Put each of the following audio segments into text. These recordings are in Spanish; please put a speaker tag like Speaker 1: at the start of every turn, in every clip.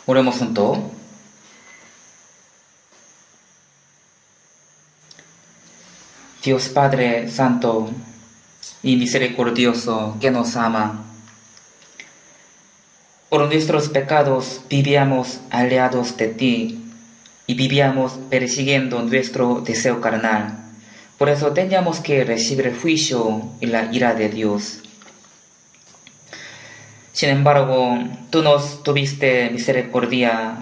Speaker 1: Oremos juntos. Dios Padre Santo y misericordioso que nos ama, por nuestros pecados vivíamos alejados de ti y vivíamos persiguiendo nuestro deseo carnal. Por eso teníamos que recibir el juicio y la ira de Dios. Sin embargo, tú nos tuviste misericordia.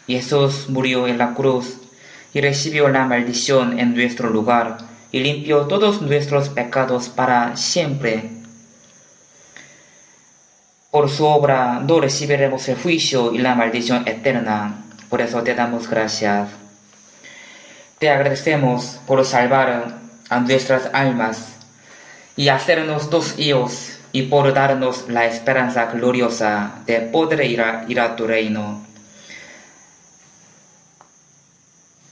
Speaker 1: Jesús murió en la cruz y recibió la maldición en nuestro lugar y limpió todos nuestros pecados para siempre. Por su obra no recibiremos el juicio y la maldición eterna. Por eso te damos gracias. Te agradecemos por salvar a nuestras almas y hacernos tus hijos y por darnos la esperanza gloriosa de poder ir a tu reino.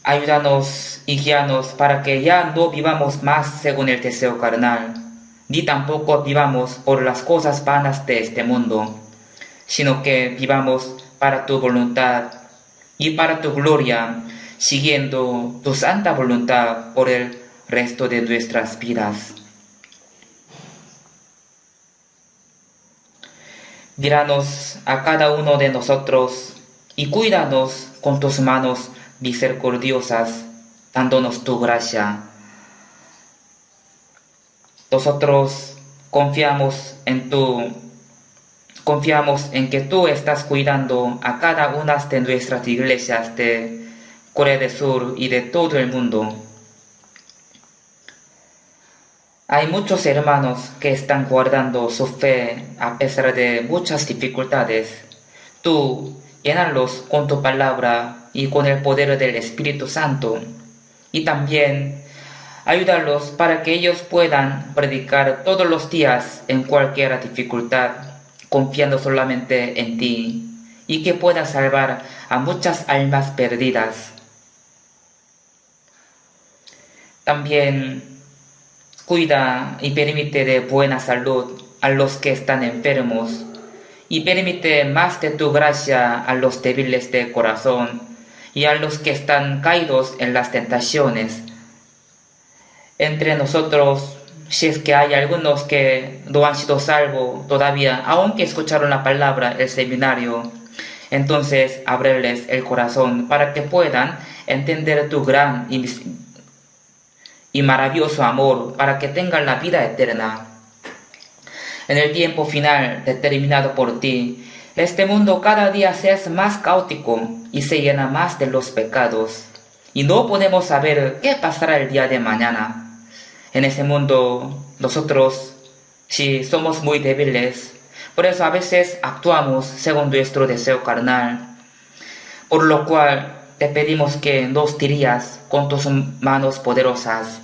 Speaker 1: Ayúdanos y guíanos para que ya no vivamos más según el deseo carnal, ni tampoco vivamos por las cosas vanas de este mundo, sino que vivamos para tu voluntad y para tu gloria, siguiendo tu santa voluntad por el resto de nuestras vidas. Míranos a cada uno de nosotros y cuídanos con tus manos misericordiosas, dándonos tu gracia. Nosotros confiamos en que tú estás cuidando a cada una de nuestras iglesias de Corea del Sur y de todo el mundo. Hay muchos hermanos que están guardando su fe a pesar de muchas dificultades. Tú llénalos con tu palabra y con el poder del Espíritu Santo. Y también ayúdalos para que ellos puedan predicar todos los días en cualquier dificultad, confiando solamente en ti, y que puedan salvar a muchas almas perdidas. También cuida y permite de buena salud a los que están enfermos y permite más de tu gracia a los débiles de corazón y a los que están caídos en las tentaciones. Entre nosotros, si es que hay algunos que no han sido salvos todavía, aunque escucharon la palabra, el seminario, entonces ábreles el corazón para que puedan entender tu gran y maravilloso amor, para que tengan la vida eterna. En el tiempo final determinado por ti, este mundo cada día se hace más caótico y se llena más de los pecados, y no podemos saber qué pasará el día de mañana. En ese mundo, nosotros, sí, somos muy débiles, por eso a veces actuamos según nuestro deseo carnal, por lo cual te pedimos que nos dirías con tus manos poderosas.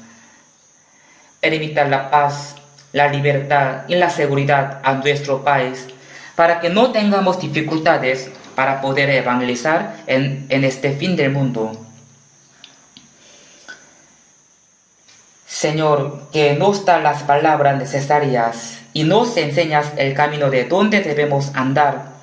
Speaker 1: Permita la paz, la libertad y la seguridad a nuestro país, para que no tengamos dificultades para poder evangelizar en este fin del mundo. Señor, que nos da las palabras necesarias y nos enseñas el camino de donde debemos andar.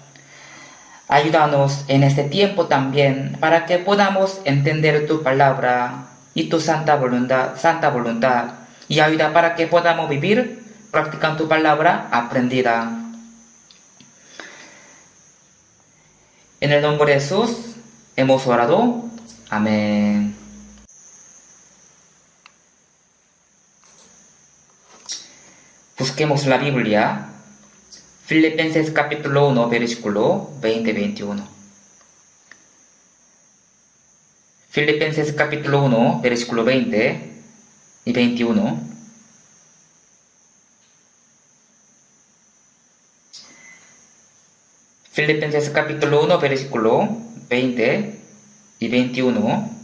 Speaker 1: Ayúdanos en este tiempo también para que podamos entender tu palabra y tu santa voluntad, y ayuda para que podamos vivir practicando tu palabra aprendida. En el nombre de Jesús hemos orado. Amén. Busquemos la Biblia. Filipenses capítulo 1, versículo 20-21. Filipenses capítulo 1, versículo 20 y 21. Filipenses capítulo 1, versículo 20 y 21.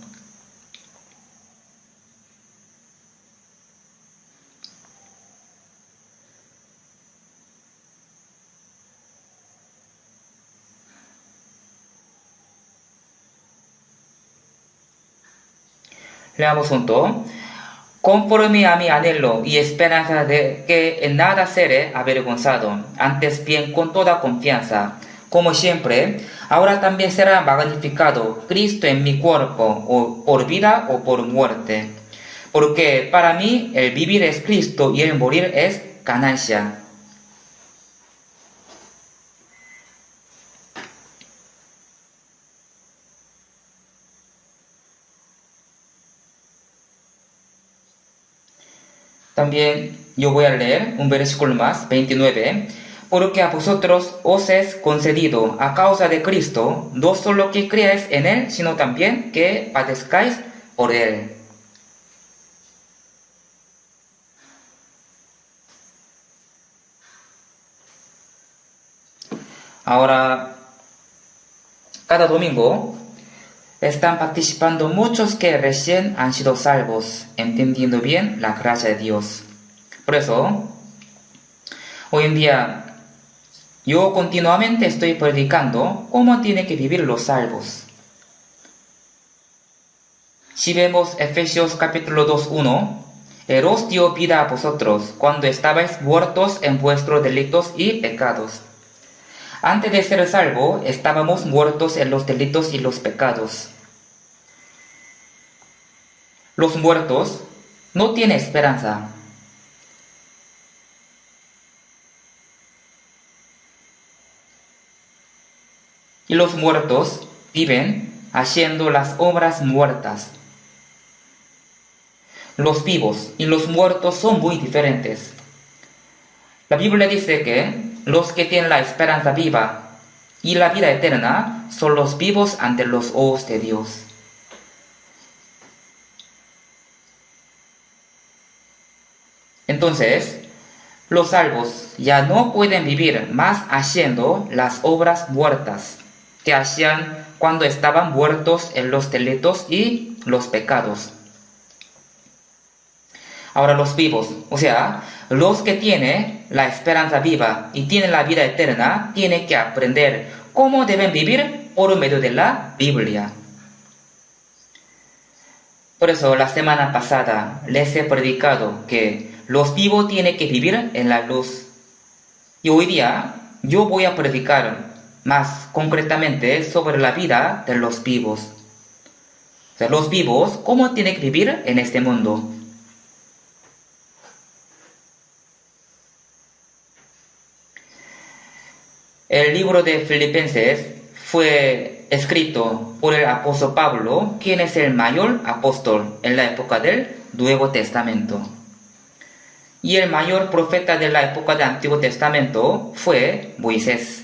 Speaker 1: Leamos juntos. Conforme a mi anhelo y esperanza de que en nada seré avergonzado, antes bien con toda confianza, como siempre, ahora también será magnificado Cristo en mi cuerpo, o por vida o por muerte. Porque para mí el vivir es Cristo y el morir es ganancia. También yo voy a leer un versículo más, 29. Porque a vosotros os es concedido a causa de Cristo, no solo que creáis en Él, sino también que padezcáis por Él. Ahora, cada domingo están participando muchos que recién han sido salvos, entendiendo bien la gracia de Dios. Por eso, hoy en día, yo continuamente estoy predicando cómo tienen que vivir los salvos. Si vemos Efesios capítulo 2:1, Él os dio vida a vosotros cuando estabais muertos en vuestros delitos y pecados. Antes de ser salvo, estábamos muertos en los delitos y los pecados. Los muertos no tienen esperanza. Y los muertos viven haciendo las obras muertas. Los vivos y los muertos son muy diferentes. La Biblia dice que los que tienen la esperanza viva y la vida eterna son los vivos ante los ojos de Dios. Entonces, los salvos ya no pueden vivir más haciendo las obras muertas que hacían cuando estaban muertos en los delitos y los pecados. Ahora los vivos, o sea, los que tienen la esperanza viva y tienen la vida eterna, tienen que aprender cómo deben vivir por medio de la Biblia. Por eso la semana pasada les he predicado que los vivos tienen que vivir en la luz. Y hoy día yo voy a predicar más concretamente sobre la vida de los vivos. O sea, los vivos, cómo tienen que vivir en este mundo. El libro de Filipenses fue escrito por el apóstol Pablo, quien es el mayor apóstol en la época del Nuevo Testamento. Y el mayor profeta de la época del Antiguo Testamento fue Moisés.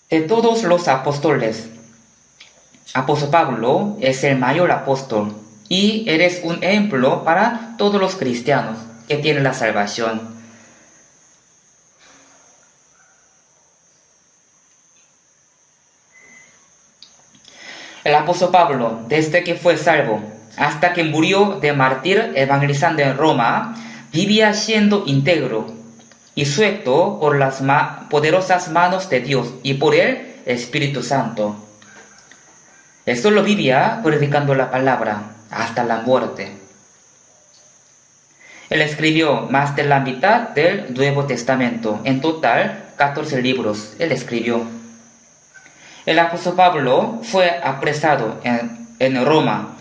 Speaker 1: De todos los apóstoles, apóstol Pablo es el mayor apóstol y eres un ejemplo para todos los cristianos que tienen la salvación. El apóstol Pablo, desde que fue salvo hasta que murió de mártir evangelizando en Roma, vivía siendo íntegro y sujeto por las poderosas manos de Dios y por el Espíritu Santo. Él solo vivía predicando la palabra hasta la muerte. Él escribió más de la mitad del Nuevo Testamento, en total 14 libros él escribió. El apóstol Pablo fue apresado en Roma,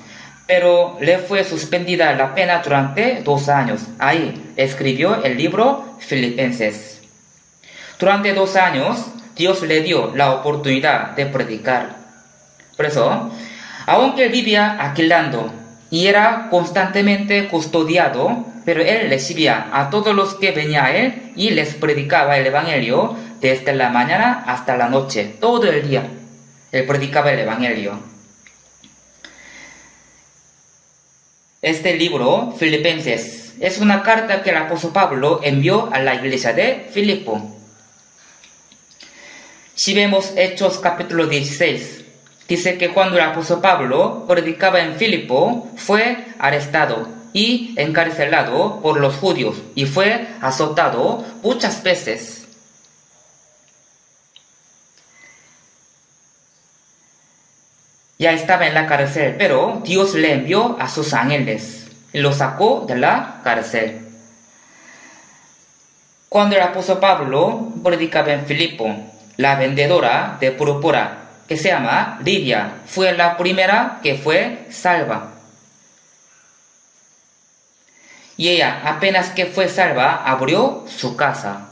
Speaker 1: pero le fue suspendida la pena durante 2 años. Ahí escribió el libro Filipenses. Durante 2 años, Dios le dio la oportunidad de predicar. Por eso, aunque él vivía alquilando y era constantemente custodiado, pero él recibía a todos los que venían a él y les predicaba el evangelio desde la mañana hasta la noche, todo el día. Él predicaba el evangelio. Este libro, Filipenses, es una carta que el apóstol Pablo envió a la iglesia de Filipo. Si vemos Hechos capítulo 16, dice que cuando el apóstol Pablo predicaba en Filipo, fue arrestado y encarcelado por los judíos y fue azotado muchas veces. Ya estaba en la cárcel, pero Dios le envió a sus ángeles y lo sacó de la cárcel. Cuando el apóstol Pablo predicaba en Filipo, la vendedora de púrpura, que se llama Lidia, fue la primera que fue salva. Y ella, apenas que fue salva, abrió su casa.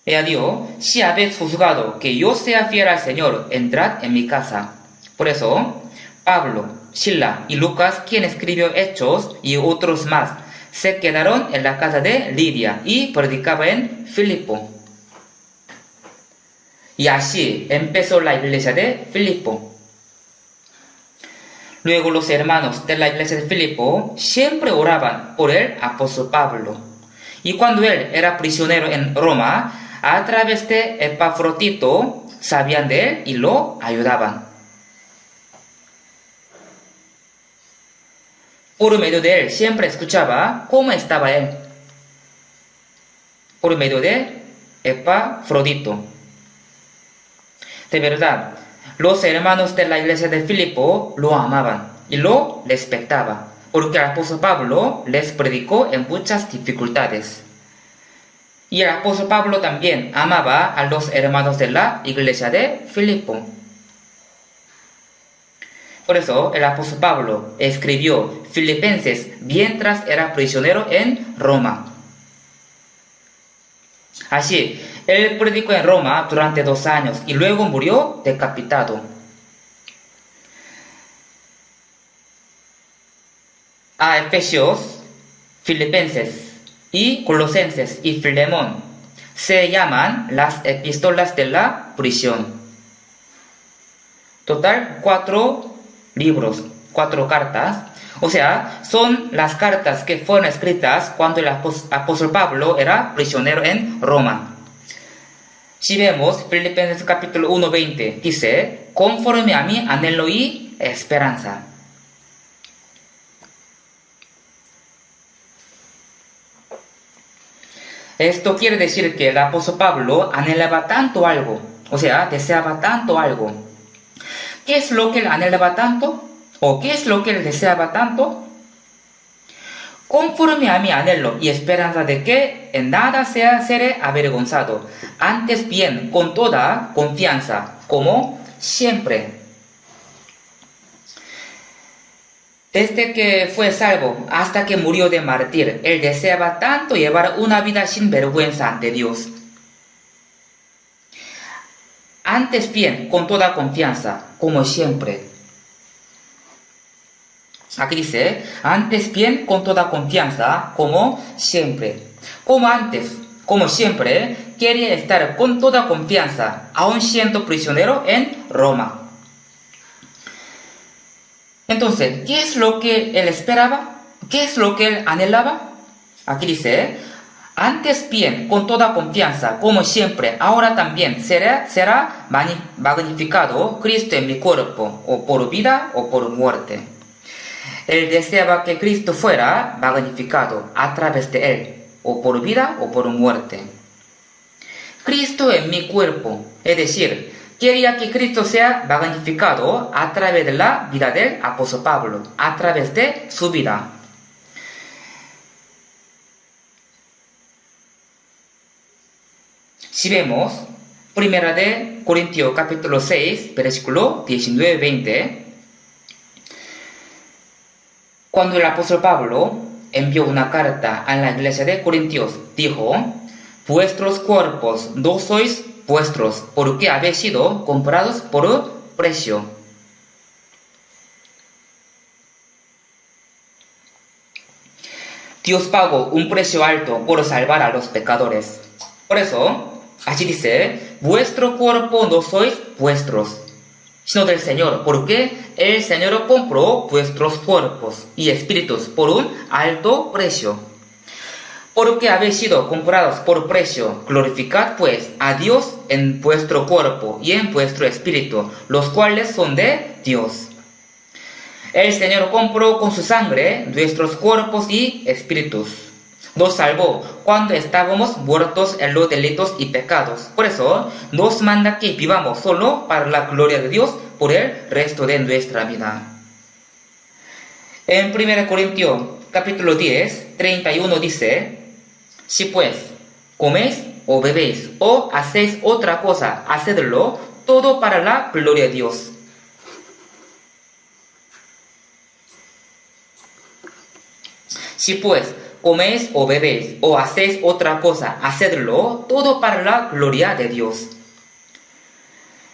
Speaker 1: Ella dijo: si habéis juzgado que yo sea fiel al Señor, entrad en mi casa. Por eso, Pablo, Sila y Lucas, quien escribió Hechos, y otros más, se quedaron en la casa de Lidia y predicaban en Filipo. Y así empezó la iglesia de Filipo. Luego los hermanos de la iglesia de Filipo siempre oraban por el apóstol Pablo. Y cuando él era prisionero en Roma, a través de Epafrodito sabían de él y lo ayudaban. Por medio de él siempre escuchaba cómo estaba él. Por medio de Epafrodito. De verdad, los hermanos de la iglesia de Filipo lo amaban y lo respetaban, porque el apóstol Pablo les predicó en muchas dificultades. Y el apóstol Pablo también amaba a los hermanos de la iglesia de Filipo. Por eso el apóstol Pablo escribió Filipenses mientras era prisionero en Roma. Así, él predicó en Roma durante 2 años y luego murió decapitado. A Efesios, Filipenses y Colosenses y Filemón se llaman las epístolas de la prisión. Total 4 libros, 4 cartas. O sea, son las cartas que fueron escritas cuando el apóstol Pablo era prisionero en Roma. Si vemos Filipenses capítulo 1:20, dice: conforme a mi anhelo y esperanza. Esto quiere decir que el apóstol Pablo anhelaba tanto algo, o sea, deseaba tanto algo. ¿Qué es lo que él anhelaba tanto? ¿O qué es lo que él deseaba tanto? Conforme a mi anhelo y esperanza de que en nada seré avergonzado, antes bien con toda confianza, como siempre. Desde que fue salvo hasta que murió de mártir, él deseaba tanto llevar una vida sin vergüenza ante Dios. Antes bien, con toda confianza, como siempre. Aquí dice, antes bien, con toda confianza, como siempre. Como antes, como siempre, quería estar con toda confianza, aun siendo prisionero en Roma. Entonces, ¿qué es lo que él esperaba? ¿Qué es lo que él anhelaba? Aquí dice, antes bien, con toda confianza, como siempre, ahora también será magnificado Cristo en mi cuerpo, o por vida o por muerte. Él deseaba que Cristo fuera magnificado a través de él, o por vida o por muerte. Cristo en mi cuerpo, es decir, quería que Cristo sea magnificado a través de la vida del apóstol Pablo, a través de su vida. Si vemos, 1 de Corintios capítulo 6, versículo 19-20, cuando el apóstol Pablo envió una carta a la iglesia de Corintios, dijo: vuestros cuerpos no sois vuestros, porque habéis sido comprados por precio. Dios pagó un precio alto por salvar a los pecadores. Por eso, así dice, vuestro cuerpo no sois vuestros, sino del Señor, porque el Señor compró vuestros cuerpos y espíritus por un alto precio. Porque habéis sido comprados por precio, glorificad pues a Dios en vuestro cuerpo y en vuestro espíritu, los cuales son de Dios. El Señor compró con su sangre nuestros cuerpos y espíritus. Nos salvó cuando estábamos muertos en los delitos y pecados. Por eso nos manda que vivamos solo para la gloria de Dios por el resto de nuestra vida. En 1 Corintios capítulo 10, 31 dice: si pues coméis o bebéis o hacéis otra cosa, hacedlo todo para la gloria de Dios. Si pues coméis o bebéis o hacéis otra cosa, hacedlo todo para la gloria de Dios.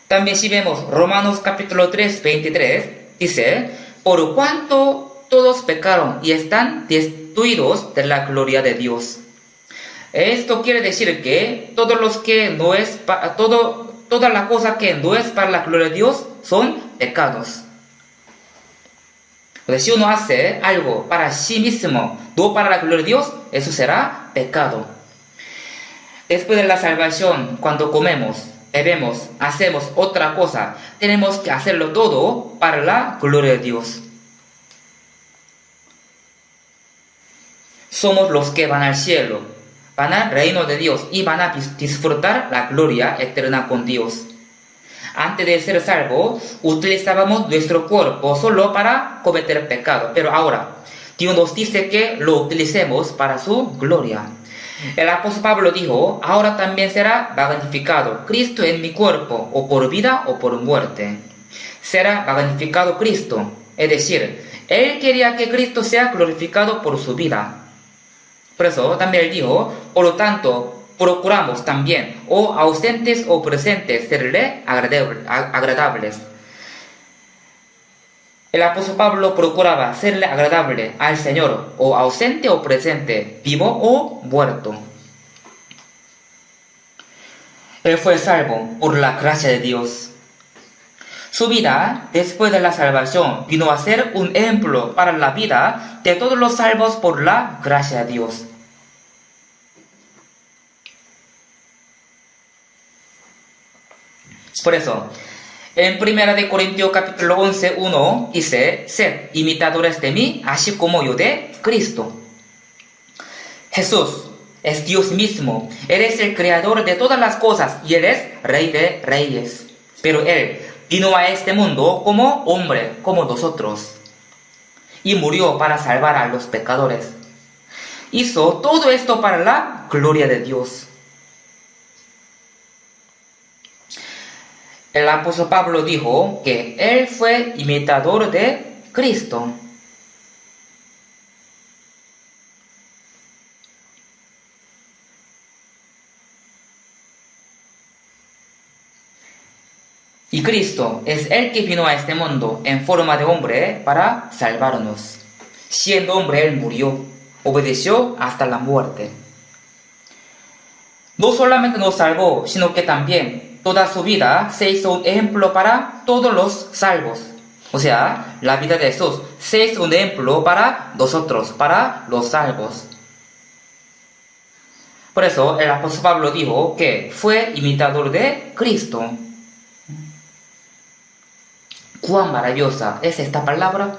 Speaker 1: También si vemos Romanos capítulo 3, 23, dice, por cuanto todos pecaron y están destituidos de la gloria de Dios. Esto quiere decir que todos los que no es toda la cosa que no es para la gloria de Dios son pecados. Entonces, si uno hace algo para sí mismo, no para la gloria de Dios, eso será pecado. Después de la salvación, cuando comemos, bebemos, hacemos otra cosa, tenemos que hacerlo todo para la gloria de Dios. Somos los que van al cielo, van al reino de Dios y van a disfrutar la gloria eterna con Dios. Antes de ser salvos, utilizábamos nuestro cuerpo solo para cometer pecado, pero ahora Dios nos dice que lo utilicemos para su gloria. El apóstol Pablo dijo, ahora también será magnificado Cristo en mi cuerpo, o por vida o por muerte. Será magnificado Cristo, es decir, él quería que Cristo sea glorificado por su vida. Por eso también él dijo, por lo tanto, procuramos también, o ausentes o presentes, serle agradables. El apóstol Pablo procuraba serle agradable al Señor, o ausente o presente, vivo o muerto. Él fue salvo por la gracia de Dios. Su vida, después de la salvación, vino a ser un ejemplo para la vida de todos los salvos por la gracia de Dios. Por eso, en 1 Corintios capítulo 11, 1 dice, sed imitadores de mí, así como yo de Cristo. Jesús es Dios mismo, Él es el creador de todas las cosas y Él es Rey de Reyes. Pero Él vino a este mundo como hombre, como nosotros, y murió para salvar a los pecadores. Hizo todo esto para la gloria de Dios. El apóstol Pablo dijo que él fue imitador de Cristo. Y Cristo es el que vino a este mundo en forma de hombre para salvarnos. Siendo hombre, él murió, obedeció hasta la muerte. No solamente nos salvó, sino que también toda su vida se hizo un ejemplo para todos los salvos. O sea, la vida de Jesús se hizo un ejemplo para nosotros, para los salvos. Por eso el apóstol Pablo dijo que fue imitador de Cristo. ¿Cuán maravillosa es esta palabra?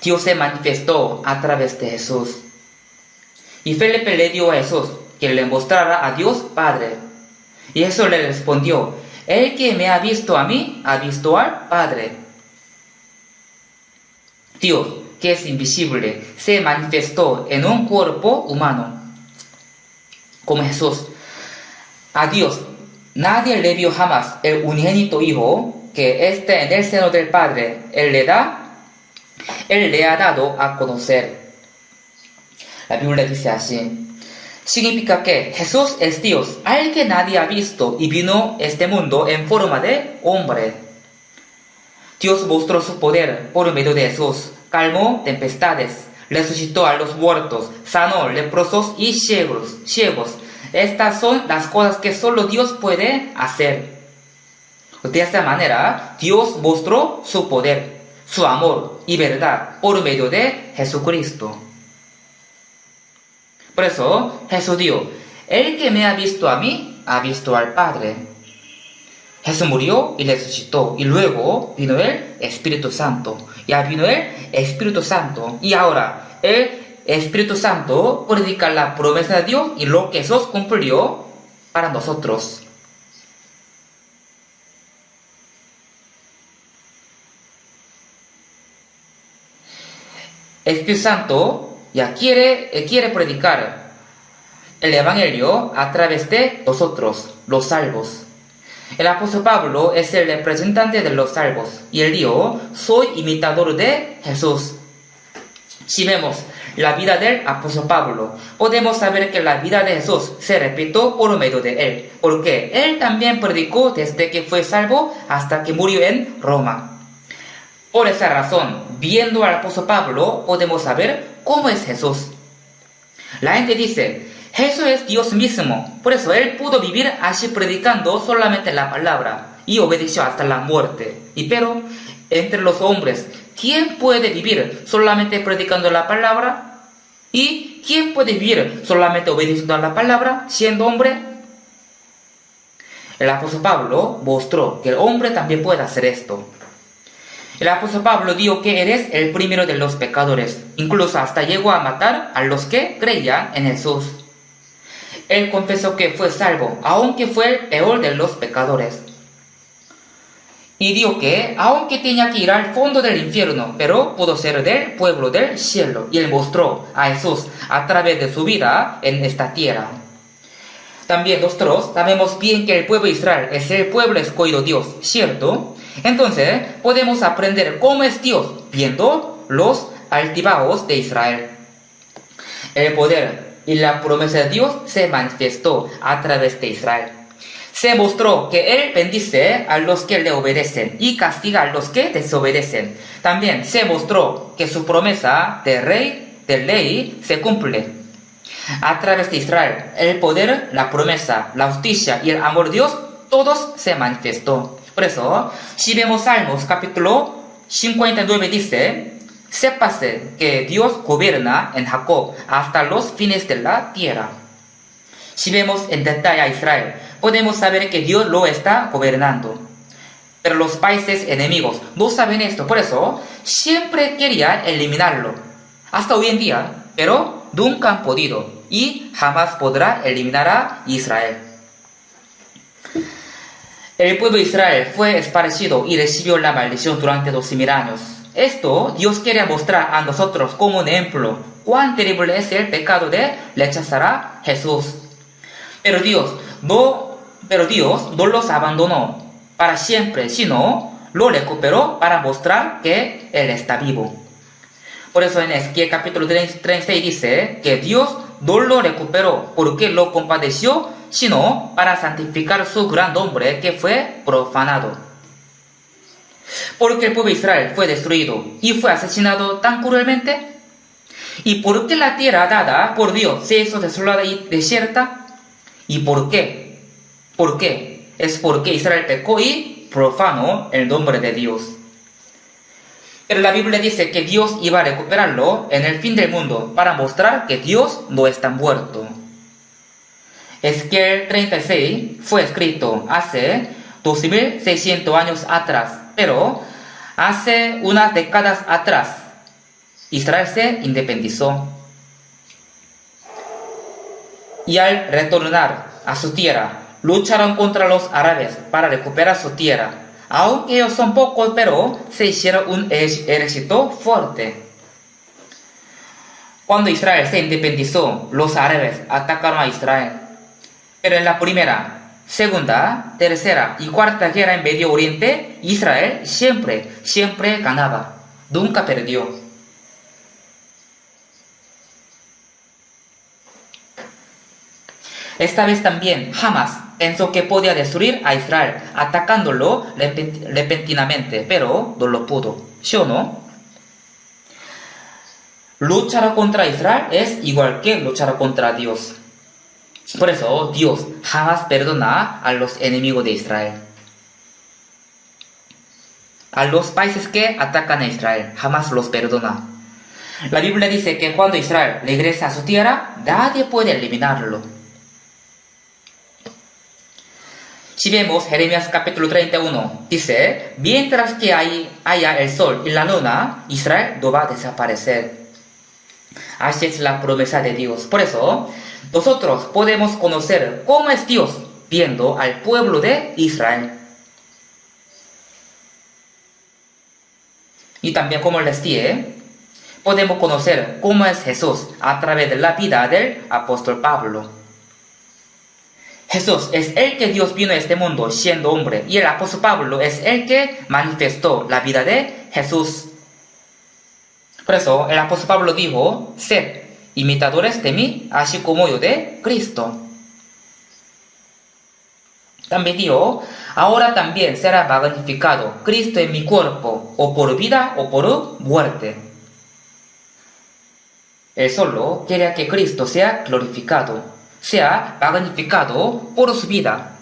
Speaker 1: Dios se manifestó a través de Jesús. Y Felipe le dio a Jesús que le mostrara a Dios Padre. Y Jesús le respondió, el que me ha visto a mí, ha visto al Padre. Dios, que es invisible, se manifestó en un cuerpo humano, como Jesús. A Dios nadie le vio jamás. El unigénito Hijo, que está en el seno del Padre, Él le ha dado a conocer. La Biblia dice así. Significa que Jesús es Dios, al que nadie ha visto, y vino a este mundo en forma de hombre. Dios mostró su poder por medio de Jesús, calmó tempestades, resucitó a los muertos, sanó leprosos y ciegos. Estas son las cosas que solo Dios puede hacer. De esta manera, Dios mostró su poder, su amor y verdad por medio de Jesucristo. Por eso Jesús dijo, el que me ha visto a mí, ha visto al Padre. Jesús murió y resucitó, y luego vino el Espíritu Santo. Ya vino el Espíritu Santo, y ahora el Espíritu Santo predica la promesa de Dios y lo que Jesús cumplió para nosotros. Espíritu Santo ya quiere predicar el Evangelio a través de nosotros, los salvos. El apóstol Pablo es el representante de los salvos y él dijo: soy imitador de Jesús. Si vemos la vida del apóstol Pablo, podemos saber que la vida de Jesús se repitió por medio de él, porque él también predicó desde que fue salvo hasta que murió en Roma. Por esa razón, viendo al apóstol Pablo, podemos saber cómo es Jesús. La gente dice: Jesús es Dios mismo, por eso él pudo vivir así predicando solamente la palabra y obedeció hasta la muerte. Pero entre los hombres, ¿quién puede vivir solamente predicando la palabra? ¿Y quién puede vivir solamente obedeciendo a la palabra siendo hombre? El apóstol Pablo mostró que el hombre también puede hacer esto. El apóstol Pablo dijo que eres el primero de los pecadores, incluso hasta llegó a matar a los que creían en Jesús. Él confesó que fue salvo, aunque fue el peor de los pecadores. Y dijo que, aunque tenía que ir al fondo del infierno, pero pudo ser del pueblo del cielo. Y él mostró a Jesús a través de su vida en esta tierra. También nosotros sabemos bien que el pueblo de Israel es el pueblo escogido de Dios, ¿cierto? Entonces, podemos aprender cómo es Dios viendo los altibajos de Israel. El poder y la promesa de Dios se manifestó a través de Israel. Se mostró que Él bendice a los que le obedecen y castiga a los que desobedecen. También se mostró que su promesa de ley se cumple. A través de Israel, el poder, la promesa, la justicia y el amor de Dios, todos se manifestó. Por eso, si vemos Salmos capítulo 59 dice: sépase que Dios gobierna en Jacob hasta los fines de la tierra. Si vemos en detalle a Israel, podemos saber que Dios lo está gobernando. Pero los países enemigos no saben esto, por eso siempre querían eliminarlo. Hasta hoy en día, pero nunca han podido y jamás podrá eliminar a Israel. El pueblo de Israel fue esparcido y recibió la maldición durante 2000 años. Esto Dios quiere mostrar a nosotros como un ejemplo cuán terrible es el pecado de rechazar a Jesús. Pero Dios no los abandonó para siempre, sino lo recuperó para mostrar que Él está vivo. Por eso en Ezequiel capítulo 36 dice que Dios no lo recuperó porque lo compadeció, sino para santificar su gran nombre que fue profanado. Porque el pueblo de Israel fue destruido y fue asesinado tan cruelmente. ¿Y por qué la tierra dada por Dios se hizo desolada y desierta? ¿Y por qué? ¿Por qué? Es porque Israel pecó y profanó el nombre de Dios. Pero la Biblia dice que Dios iba a recuperarlo en el fin del mundo para mostrar que Dios no está muerto. Ezequiel 36 fue escrito hace 2600 años atrás, pero hace unas décadas atrás Israel se independizó. Y al retornar a su tierra, lucharon contra los árabes para recuperar su tierra. Aunque ellos son pocos, pero se hicieron un ejército fuerte. Cuando Israel se independizó, los árabes atacaron a Israel. Pero en la primera, segunda, tercera y cuarta guerra en Medio Oriente, Israel siempre ganaba. Nunca perdió. Esta vez también Hamas pensó que podía destruir a Israel atacándolo repentinamente, pero no lo pudo, ¿sí o no? Luchar contra Israel es igual que luchar contra Dios. Por eso Dios jamás perdona a los enemigos de Israel. A los países que atacan a Israel, jamás los perdona. La Biblia dice que cuando Israel regresa a su tierra, nadie puede eliminarlo. Si vemos Jeremías capítulo 31, dice: mientras que haya el sol y la luna, Israel no va a desaparecer. Así es la promesa de Dios. Por eso, nosotros podemos conocer cómo es Dios viendo al pueblo de Israel. Y también como les dije, podemos conocer cómo es Jesús a través de la vida del apóstol Pablo. Jesús es el que Dios vino a este mundo siendo hombre, y el apóstol Pablo es el que manifestó la vida de Jesús. Por eso el apóstol Pablo dijo: sed imitadores de mí, así como yo de Cristo. También dijo: ahora también será magnificado Cristo en mi cuerpo, o por vida o por muerte. Él solo quiere que Cristo sea glorificado, sea magnificado por su vida.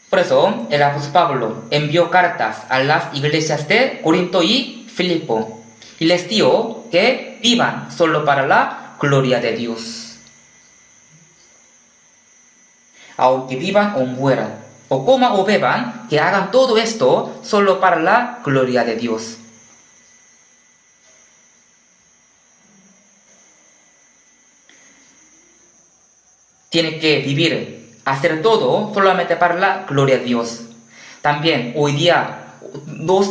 Speaker 1: Por eso el apóstol Pablo envió cartas a las iglesias de Corinto y Filipo y les dijo que vivan solo para la gloria de Dios. Aunque vivan o mueran, o coman o beban, que hagan todo esto solo para la gloria de Dios. Tiene que vivir, hacer todo solamente para la gloria de Dios. También hoy día Dios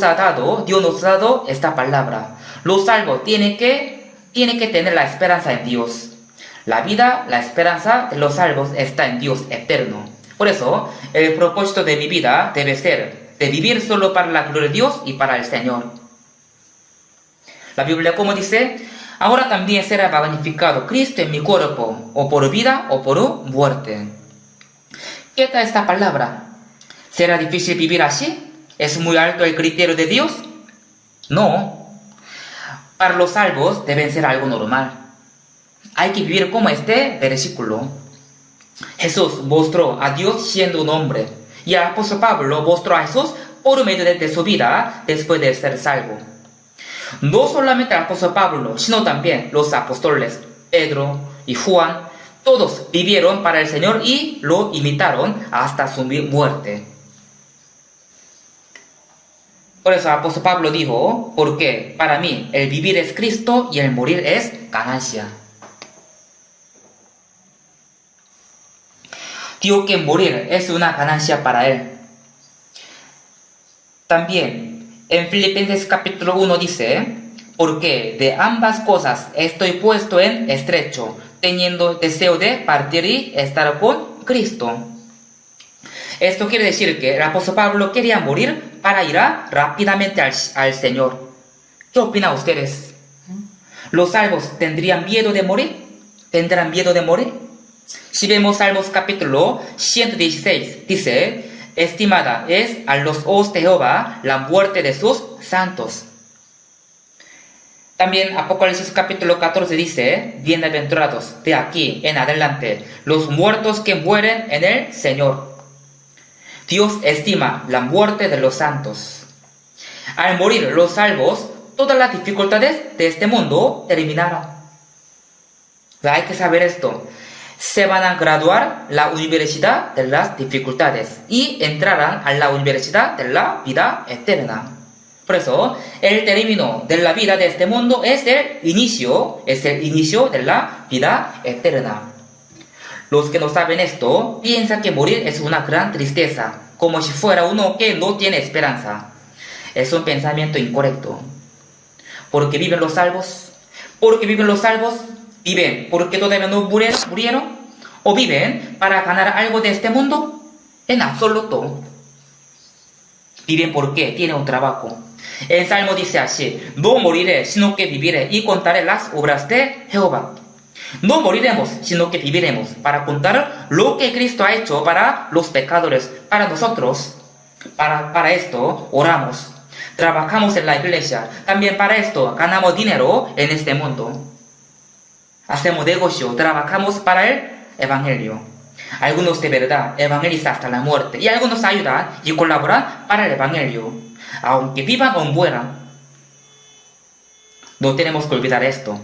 Speaker 1: nos ha dado esta palabra. Los salvos tienen que tener la esperanza en Dios. La vida, la esperanza de los salvos está en Dios eterno. Por eso, el propósito de mi vida debe ser de vivir solo para la gloria de Dios y para el Señor. La Biblia, como dice: ahora también será magnificado Cristo en mi cuerpo, o por vida o por muerte. ¿Qué tal esta palabra? ¿Será difícil vivir así? ¿Es muy alto el criterio de Dios? No. Para los salvos deben ser algo normal. Hay que vivir como este versículo. Jesús mostró a Dios siendo un hombre, y el apóstol Pablo mostró a Jesús por medio de su vida después de ser salvo. No solamente el apóstol Pablo, sino también los apóstoles Pedro y Juan, todos vivieron para el Señor y lo imitaron hasta su muerte. Por eso el apóstol Pablo dijo: porque para mí el vivir es Cristo y el morir es ganancia. Dijo que morir es una ganancia para él. También en Filipenses capítulo 1 dice: porque de ambas cosas estoy puesto en estrecho, teniendo deseo de partir y estar con Cristo. Esto quiere decir que el apóstol Pablo quería morir para ir rápidamente al Señor. ¿Qué opinan ustedes? ¿Los salvos tendrían miedo de morir? ¿Tendrán miedo de morir? Si vemos Salmos capítulo 116, dice: estimada es a los ojos de Jehová la muerte de sus santos. También Apocalipsis capítulo 14 dice: bienaventurados de aquí en adelante los muertos que mueren en el Señor. Dios estima la muerte de los santos. Al morir los salvos, todas las dificultades de este mundo terminaron. Hay que saber esto. Se van a graduar la universidad de las dificultades y entrarán a la universidad de la vida eterna. Por eso, el término de la vida de este mundo es el inicio de la vida eterna. Los que no saben esto piensan que morir es una gran tristeza, como si fuera uno que no tiene esperanza. Es un pensamiento incorrecto. ¿Por qué viven los salvos? ¿Por qué viven los salvos? ¿Viven porque todavía no murieron? ¿O viven para ganar algo de este mundo? En absoluto. Viven porque tienen un trabajo. El Salmo dice así: no moriré, sino que viviré y contaré las obras de Jehová. No moriremos, sino que viviremos para contar lo que Cristo ha hecho para los pecadores, para nosotros. Para esto oramos, trabajamos en la iglesia. También para esto ganamos dinero en este mundo. Hacemos negocio, trabajamos para el evangelio. Algunos de verdad evangelizan hasta la muerte, y algunos ayudan y colaboran para el evangelio, aunque vivan o mueran. No tenemos que olvidar esto.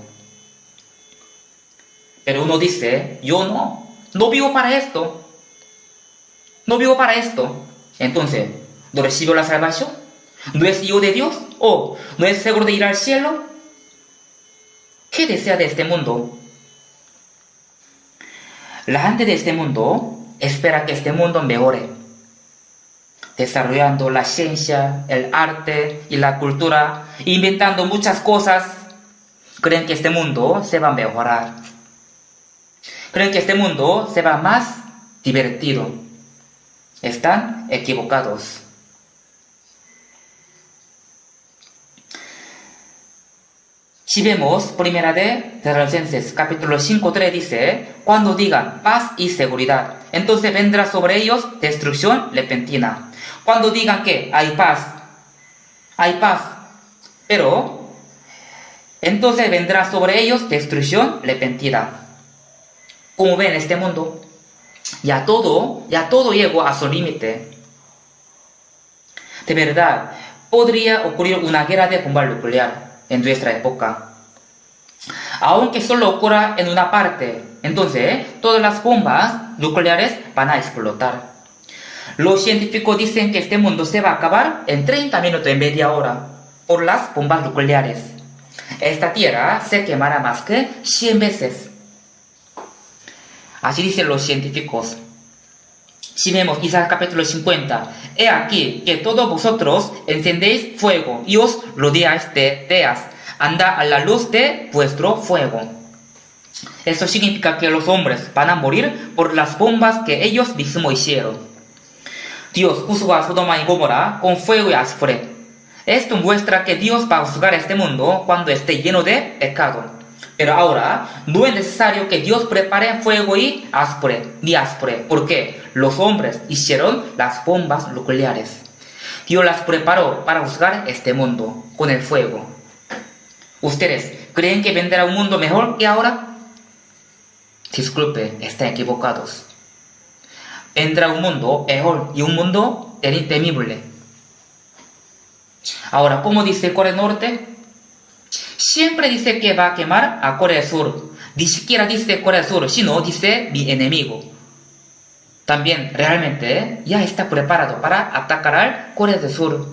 Speaker 1: Pero uno dice: yo no vivo para esto. No vivo para esto. Entonces, ¿no recibo la salvación? ¿No es hijo de Dios? ¿O no es seguro de ir al cielo? ¿Qué desea de este mundo? La gente de este mundo espera que este mundo mejore. desarrollando la ciencia, el arte y la cultura, inventando muchas cosas. Creen que este mundo se va a mejorar. Creen que este mundo se va más divertido. Están equivocados. Si vemos primera de Tesalonicenses capítulo 5:3 dice, cuando digan paz y seguridad, entonces vendrá sobre ellos destrucción repentina. Cuando digan que hay paz, pero entonces vendrá sobre ellos destrucción repentina. Como ven, este mundo ya todo llegó a su límite. De verdad, podría ocurrir una guerra de bomba nuclear en nuestra época. Aunque solo ocurra en una parte, entonces todas las bombas nucleares van a explotar. Los científicos dicen que este mundo se va a acabar en 30 minutos, en media hora, por las bombas nucleares. Esta tierra se quemará más que 100 veces. Así dicen los científicos. Si vemos Isaías capítulo 50, he aquí que todos vosotros encendéis fuego y os rodeáis de teas. Anda a la luz de vuestro fuego. Eso significa que los hombres van a morir por las bombas que ellos mismos hicieron. Dios juzgó a Sodoma y Gomorra con fuego y azufre. Esto muestra que Dios va a juzgar este mundo cuando esté lleno de pecado. Pero ahora no es necesario que Dios prepare fuego y azufre, porque los hombres hicieron las bombas nucleares. Dios las preparó para juzgar este mundo con el fuego. ¿Ustedes creen que vendrá un mundo mejor que ahora? Disculpe, están equivocados. Vendrá un mundo mejor y un mundo temible. Ahora, ¿cómo dice Corea del Norte? Siempre dice que va a quemar a Corea del Sur. Ni siquiera dice Corea del Sur, sino dice mi enemigo. También realmente ya está preparado para atacar a Corea del Sur.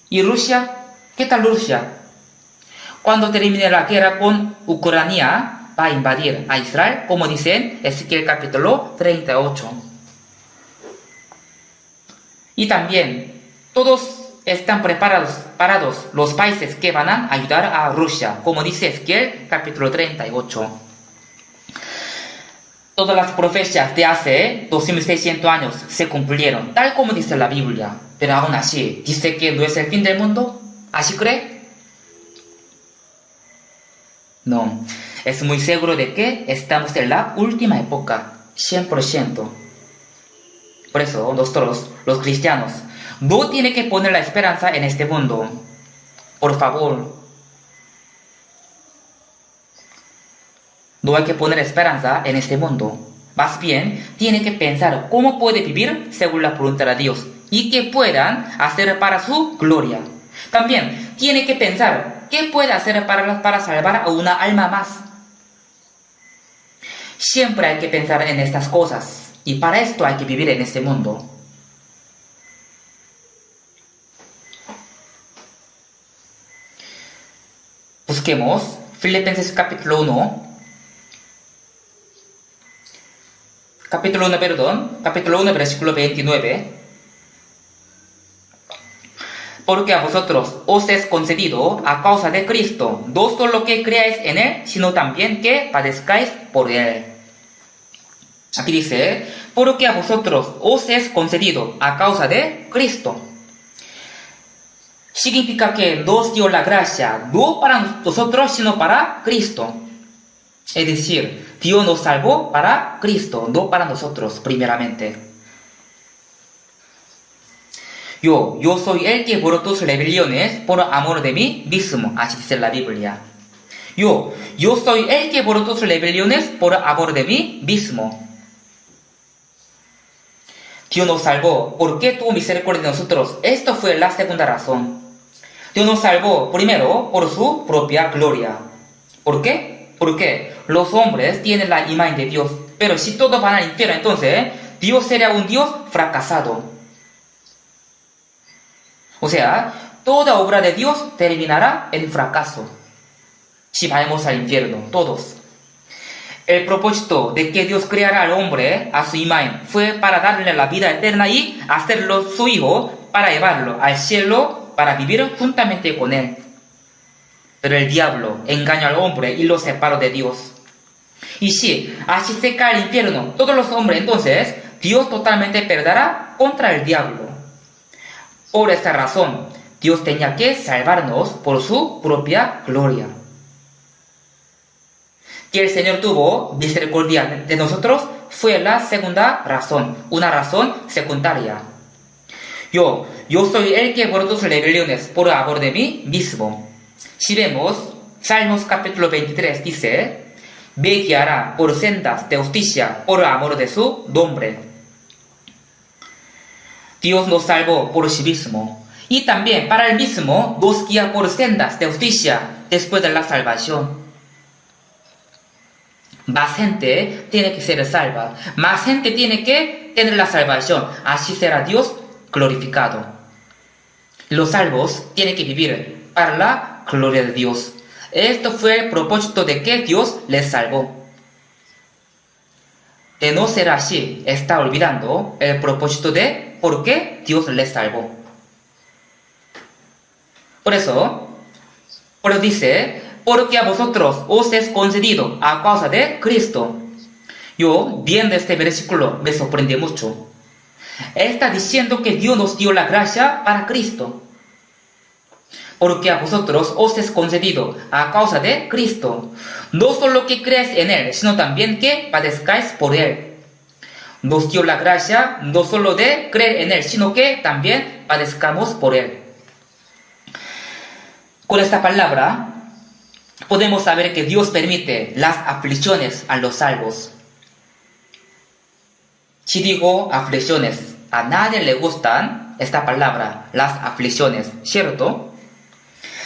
Speaker 1: ¿Y Rusia? ¿Qué tal Rusia? Cuando termine la guerra con Ucrania, va a invadir a Israel, como dice en Ezequiel capítulo 38. Y también, todos están parados los países que van a ayudar a Rusia, como dice Ezequiel capítulo 38. Todas las profecías de hace 2600 años se cumplieron, tal como dice la Biblia. Pero aún así, ¿dice que no es el fin del mundo? ¿Así cree? No, es muy seguro de que estamos en la última época, 100%. Por eso nosotros, los cristianos, no tienen que poner la esperanza en este mundo. Por favor. No hay que poner esperanza en este mundo. Más bien, tiene que pensar cómo puede vivir según la voluntad de Dios y qué puedan hacer para su gloria. También tiene que pensar qué puede hacer para salvar a una alma más. Siempre hay que pensar en estas cosas y para esto hay que vivir en este mundo. Busquemos Filipenses capítulo 1. Capítulo 1, versículo 29. Porque a vosotros os es concedido a causa de Cristo, no solo que creáis en Él, sino también que padezcáis por Él. Aquí dice, porque a vosotros os es concedido a causa de Cristo. Significa que nos dio la gracia, no para nosotros, sino para Cristo. Es decir, Dios nos salvó para Cristo, no para nosotros, primeramente. Yo soy el que borró tus rebeliones por amor de mí mismo, así dice la Biblia. Yo soy el que borró tus rebeliones por amor de mí mismo. Dios nos salvó porque tuvo misericordia de nosotros. Esto fue la segunda razón. Dios nos salvó primero por su propia gloria. ¿Por qué? Porque los hombres tienen la imagen de Dios. Pero si todos van al infierno, entonces Dios sería un Dios fracasado. O sea, toda obra de Dios terminará en fracaso. Si vamos al infierno, todos. El propósito de que Dios creara al hombre a su imagen fue para darle la vida eterna y hacerlo su hijo para llevarlo al cielo para vivir juntamente con él. Pero el diablo engañó al hombre y lo separó de Dios. Y si así se cae al infierno todos los hombres, entonces Dios totalmente perderá contra el diablo. Por esta razón, Dios tenía que salvarnos por su propia gloria. Que el Señor tuvo misericordia de nosotros fue la segunda razón, una razón secundaria. Yo soy el que borró tus rebeliones por amor de mí mismo. Si vemos, Salmos capítulo 23 dice, me guiará por sendas de justicia por amor de su nombre. Dios nos salvó por sí mismo y también para él mismo nos guía por sendas de justicia después de la salvación. Más gente tiene que ser salva, más gente tiene que tener la salvación, así será Dios glorificado. Los salvos tienen que vivir para la gloria de Dios. Esto fue el propósito de que Dios les salvó. De no ser así, está olvidando el propósito de por qué Dios les salvó. Por eso dice, porque a vosotros os es concedido a causa de Cristo. Yo, viendo este versículo, me sorprendí mucho. Está diciendo que Dios nos dio la gracia para Cristo. Porque a vosotros os es concedido a causa de Cristo. No solo que creáis en Él, sino también que padezcáis por Él. Nos dio la gracia no solo de creer en Él, sino que también padezcamos por Él. Con esta palabra, podemos saber que Dios permite las aflicciones a los salvos. Si digo aflicciones, a nadie le gustan esta palabra, las aflicciones, ¿cierto?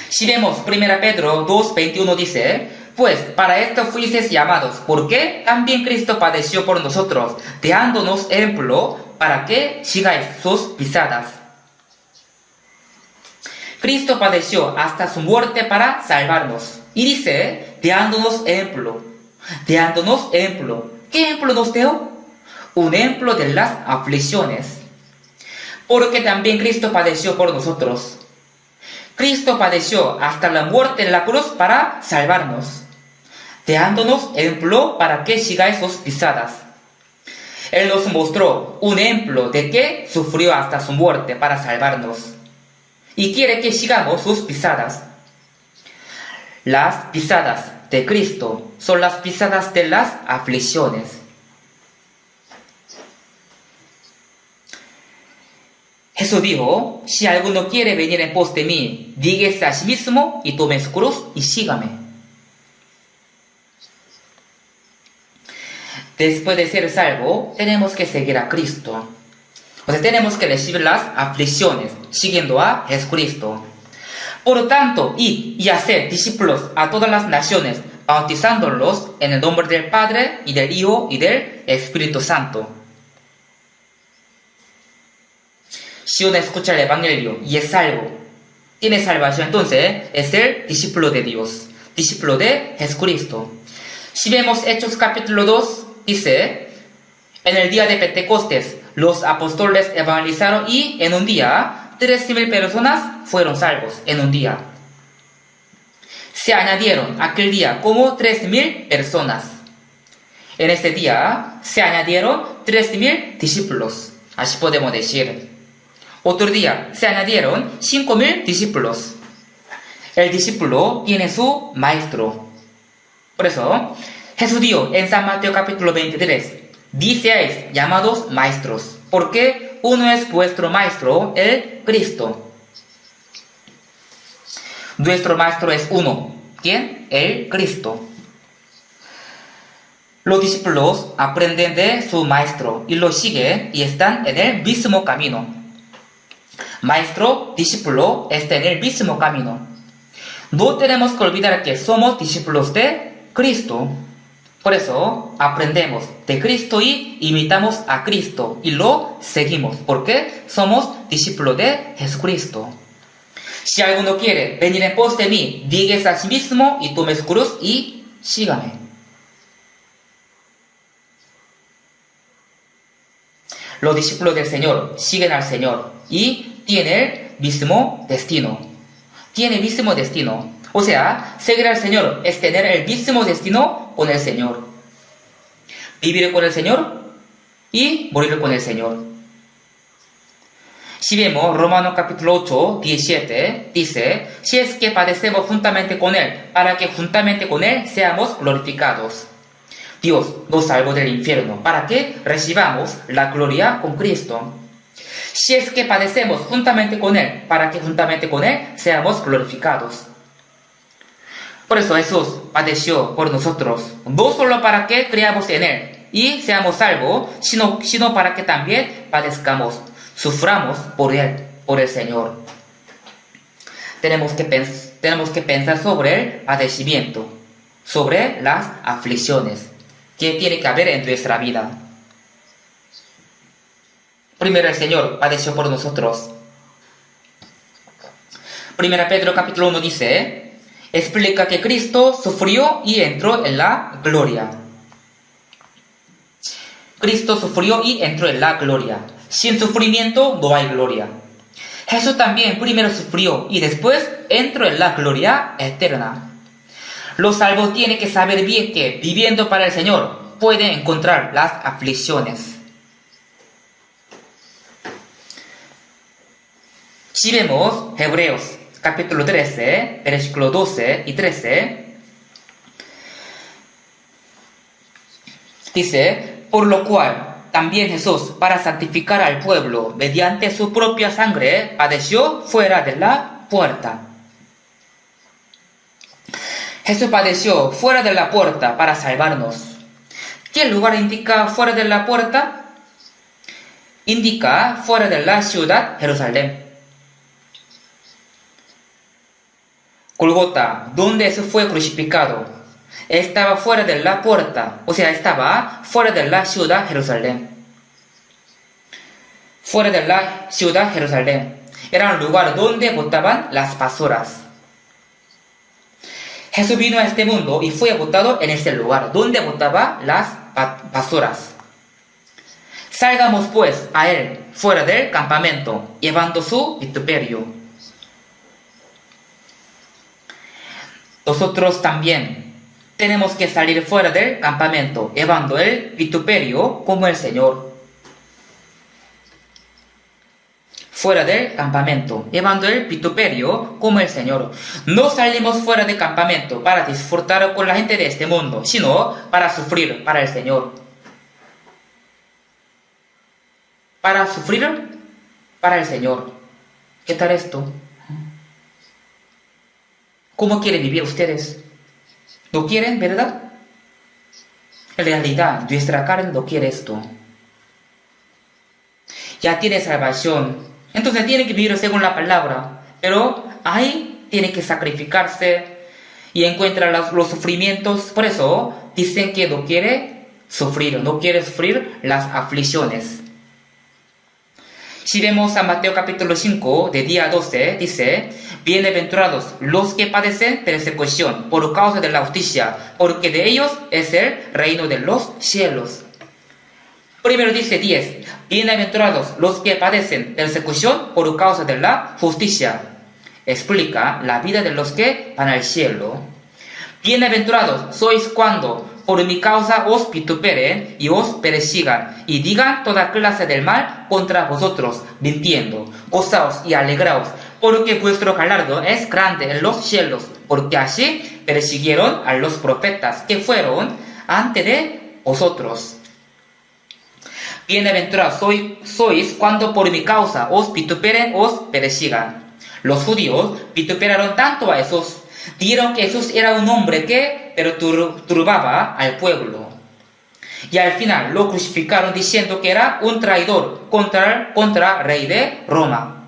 Speaker 1: Si vemos 1 Pedro 2:21 dice, pues para esto fuisteis llamados, porque también Cristo padeció por nosotros, dejándonos ejemplo para que sigáis sus pisadas. Cristo padeció hasta su muerte para salvarnos. Y dice, dejándonos ejemplo. Dejándonos ejemplo. ¿Qué ejemplo nos dejó? Un ejemplo de las aflicciones. Porque también Cristo padeció por nosotros. Cristo padeció hasta la muerte en la cruz para salvarnos, dejándonos ejemplo para que sigáis sus pisadas. Él nos mostró un ejemplo de que sufrió hasta su muerte para salvarnos y quiere que sigamos sus pisadas. Las pisadas de Cristo son las pisadas de las aflicciones. Jesús dijo, si alguno quiere venir en pos de mí, díguese a sí mismo y tome su cruz y sígame. Después de ser salvo, tenemos que seguir a Cristo. O sea, tenemos que recibir las aflicciones, siguiendo a Jesucristo. Por lo tanto, id y haced discípulos a todas las naciones, bautizándolos en el nombre del Padre, y del Hijo, y del Espíritu Santo. Si uno escucha el Evangelio y es salvo, tiene salvación, entonces es el discípulo de Dios, discípulo de Jesucristo. Si vemos Hechos capítulo 2, dice, en el día de Pentecostés, los apóstoles evangelizaron y en un día 13,000 personas fueron salvos, en un día. Se añadieron aquel día como 13,000 personas. En este día se añadieron 13,000 discípulos, así podemos decir. Otro día se añadieron 5,000 discípulos. El discípulo tiene su maestro. Por eso, Jesús dijo en San Mateo capítulo 23, diceis llamados maestros, porque uno es vuestro maestro, el Cristo. Nuestro maestro es uno. ¿Quién? El Cristo. Los discípulos aprenden de su maestro y lo siguen y están en el mismo camino. Maestro, discípulo, está en el mismo camino. No tenemos que olvidar que somos discípulos de Cristo. Por eso aprendemos de Cristo y imitamos a Cristo y lo seguimos, porque somos discípulos de Jesucristo. Si alguno quiere venir en pos de mí, díguese a sí mismo y tome su cruz y sígame. Los discípulos del Señor siguen al Señor y tienen el mismo destino. Tiene el mismo destino. O sea, seguir al Señor es tener el mismo destino con el Señor. Vivir con el Señor y morir con el Señor. Si vemos Romanos capítulo 8, 17, dice, si es que padecemos juntamente con Él, para que juntamente con Él seamos glorificados. Dios nos salvó del infierno, para que recibamos la gloria con Cristo. Si es que padecemos juntamente con Él, para que juntamente con Él seamos glorificados. Por eso Jesús padeció por nosotros, no solo para que creamos en Él y seamos salvos, sino para que también padezcamos, suframos por Él, por el Señor. Tenemos que pensar sobre el padecimiento, sobre las aflicciones que tiene que haber en nuestra vida. Primero el Señor padeció por nosotros. Primera Pedro capítulo 1 dice, explica que Cristo sufrió y entró en la gloria. Cristo sufrió y entró en la gloria. Sin sufrimiento no hay gloria. Jesús también primero sufrió y después entró en la gloria eterna. Los salvos tienen que saber bien que viviendo para el Señor pueden encontrar las aflicciones. Si vemos Hebreos capítulo 13, versículo 12 y 13, dice, por lo cual también Jesús, para santificar al pueblo mediante su propia sangre, padeció fuera de la puerta. Jesús padeció fuera de la puerta para salvarnos. ¿Qué lugar indica fuera de la puerta? Indica fuera de la ciudad Jerusalén. Golgota, donde Jesús fue crucificado, estaba fuera de la puerta, o sea, estaba fuera de la ciudad Jerusalén. Fuera de la ciudad Jerusalén. Era un lugar donde botaban las basuras. Jesús vino a este mundo y fue botado en ese lugar, donde botaba las basuras. Salgamos pues a Él, fuera del campamento, llevando su vituperio. Nosotros también tenemos que salir fuera del campamento, llevando el vituperio como el Señor. Fuera del campamento, llevando el vituperio como el Señor. No salimos fuera del campamento para disfrutar con la gente de este mundo, sino para sufrir para el Señor. Para sufrir para el Señor. ¿Qué tal esto? ¿Cómo quieren vivir ustedes? ¿No quieren, verdad? En realidad, nuestra carne no quiere esto. Ya tiene salvación, entonces tiene que vivir según la palabra, pero ahí tiene que sacrificarse y encuentra los sufrimientos. Por eso dicen que no quiere sufrir las aflicciones. Si vemos a Mateo capítulo 5, de día 12, dice, bienaventurados los que padecen persecución por causa de la justicia, porque de ellos es el reino de los cielos. Primero dice 10, bienaventurados los que padecen persecución por causa de la justicia. Explica la vida de los que van al cielo. Bienaventurados sois cuando por mi causa os vituperen y os persigan, y digan toda clase del mal contra vosotros, mintiendo. Gozaos y alegraos, porque vuestro galardón es grande en los cielos, porque así persiguieron a los profetas que fueron antes de vosotros. Bienaventurados sois cuando por mi causa os vituperen, os persigan. Los judíos vituperaron tanto a Jesús. Dijeron que Jesús era un hombre que perturbaba al pueblo. Y al final lo crucificaron diciendo que era un traidor contra el rey de Roma.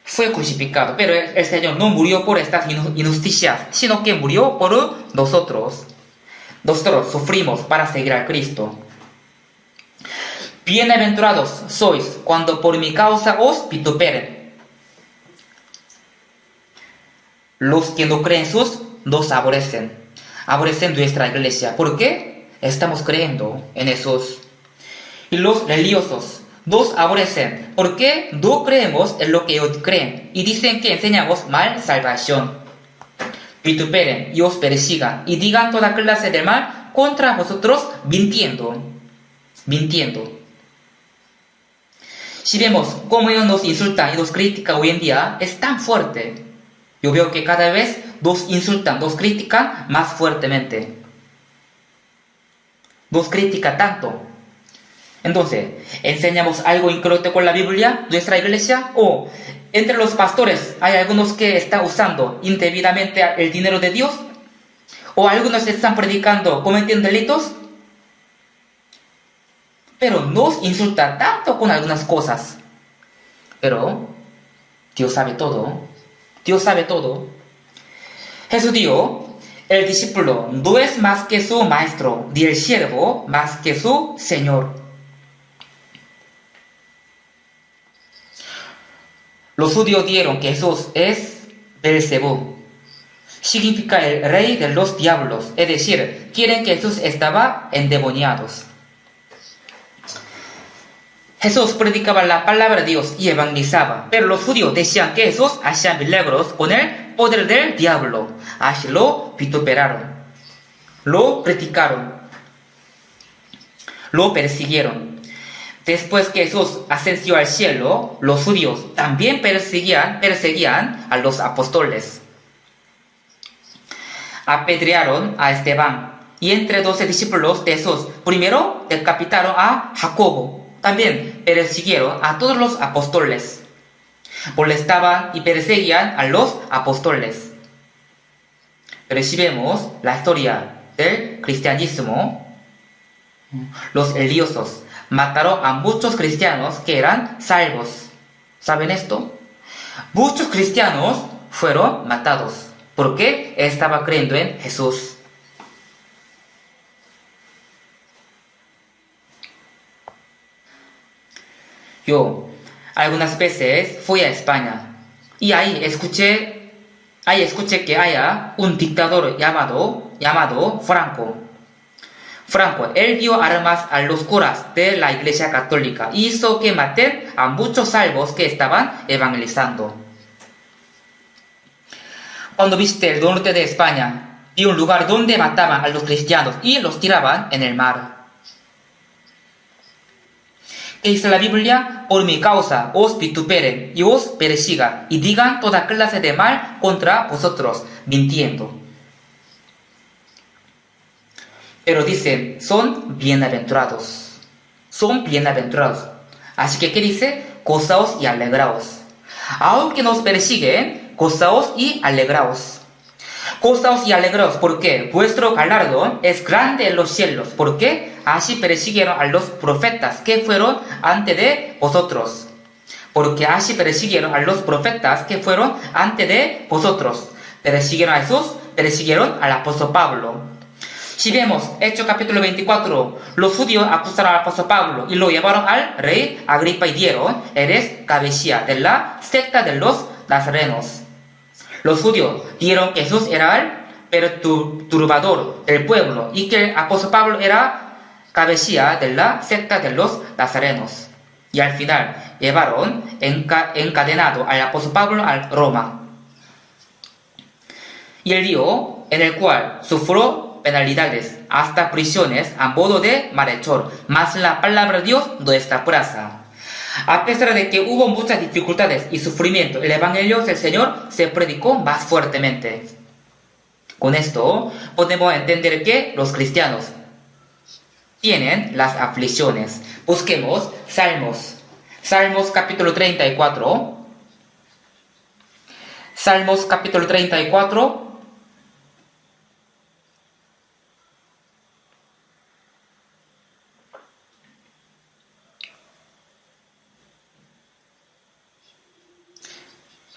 Speaker 1: Fue crucificado, pero el Señor no murió por estas injusticias, sino que murió por nosotros. Nosotros sufrimos para seguir a Cristo. Bienaventurados sois cuando por mi causa os vituperen. Los que no creen en Jesús nos aborrecen nuestra iglesia. ¿Por qué? estamos creyendo en Jesús. Y los religiosos nos aborrecen porque no creemos en lo que ellos creen y dicen que enseñamos mal salvación. Vituperen y os persigan y digan toda clase de mal contra vosotros mintiendo. Si vemos cómo ellos nos insultan y nos critican hoy en día, es tan fuerte. Yo veo que cada vez nos insultan, nos critican más fuertemente. Nos critica tanto. Entonces, ¿enseñamos algo incorrecto con la Biblia, nuestra iglesia? ¿O entre los pastores hay algunos que están usando indebidamente el dinero de Dios? ¿O algunos están predicando cometiendo delitos? Pero nos insulta tanto con algunas cosas. Pero Dios sabe todo. Dios sabe todo. Jesús dijo, el discípulo no es más que su maestro, ni el siervo más que su señor. Los judíos dijeron que Jesús es Beelzebú. Significa el rey de los diablos, es decir, quieren que Jesús estaba endemoniado. Jesús predicaba la palabra de Dios y evangelizaba, pero los judíos decían que Jesús hacía milagros con el poder del diablo. Así lo vituperaron, lo criticaron, lo persiguieron. Después que Jesús ascendió al cielo, los judíos también perseguían a los apóstoles. Apedrearon a Esteban y entre 12 discípulos de Jesús, primero decapitaron a Jacobo. También persiguieron a todos los apóstoles. Molestaban y perseguían a los apóstoles. Pero si vemos la historia del cristianismo, los religiosos mataron a muchos cristianos que eran salvos. ¿Saben esto? Muchos cristianos fueron matados porque estaban creyendo en Jesús. Yo algunas veces fui a España y ahí escuché que haya un dictador llamado Franco. Franco, él dio armas a los curas de la Iglesia Católica y hizo que maten a muchos salvos que estaban evangelizando. Cuando visité el norte de España, vi un lugar donde mataban a los cristianos y los tiraban en el mar. ¿Qué dice la Biblia? Por mi causa os vituperen y os persigan y digan toda clase de mal contra vosotros, mintiendo. Pero dicen, son bienaventurados. Son bienaventurados. Así que, ¿qué dice? Gozaos y alegraos. Aunque nos persiguen, gozaos y alegraos. Gozaos y alegraos, porque vuestro galardón es grande en los cielos. Porque así persiguieron a los profetas que fueron antes de vosotros. Porque así persiguieron a los profetas que fueron antes de vosotros. Persiguieron a Jesús, persiguieron al apóstol Pablo. Si vemos Hechos capítulo 24, los judíos acusaron al apóstol Pablo y lo llevaron al rey Agripa y dijeron, eres cabecilla de la secta de los nazarenos. Los judíos dijeron que Jesús era el perturbador del pueblo y que el apóstol Pablo era cabecilla de la secta de los nazarenos. Y al final llevaron encadenado al apóstol Pablo a Roma. Y el río en el cual sufrió penalidades, hasta prisiones a modo de malhechor, mas la palabra de Dios no está plaza. A pesar de que hubo muchas dificultades y sufrimiento, el evangelio del Señor se predicó más fuertemente. Con esto podemos entender que los cristianos tienen las aflicciones. Busquemos Salmos. Salmos capítulo 34. Salmos capítulo 34.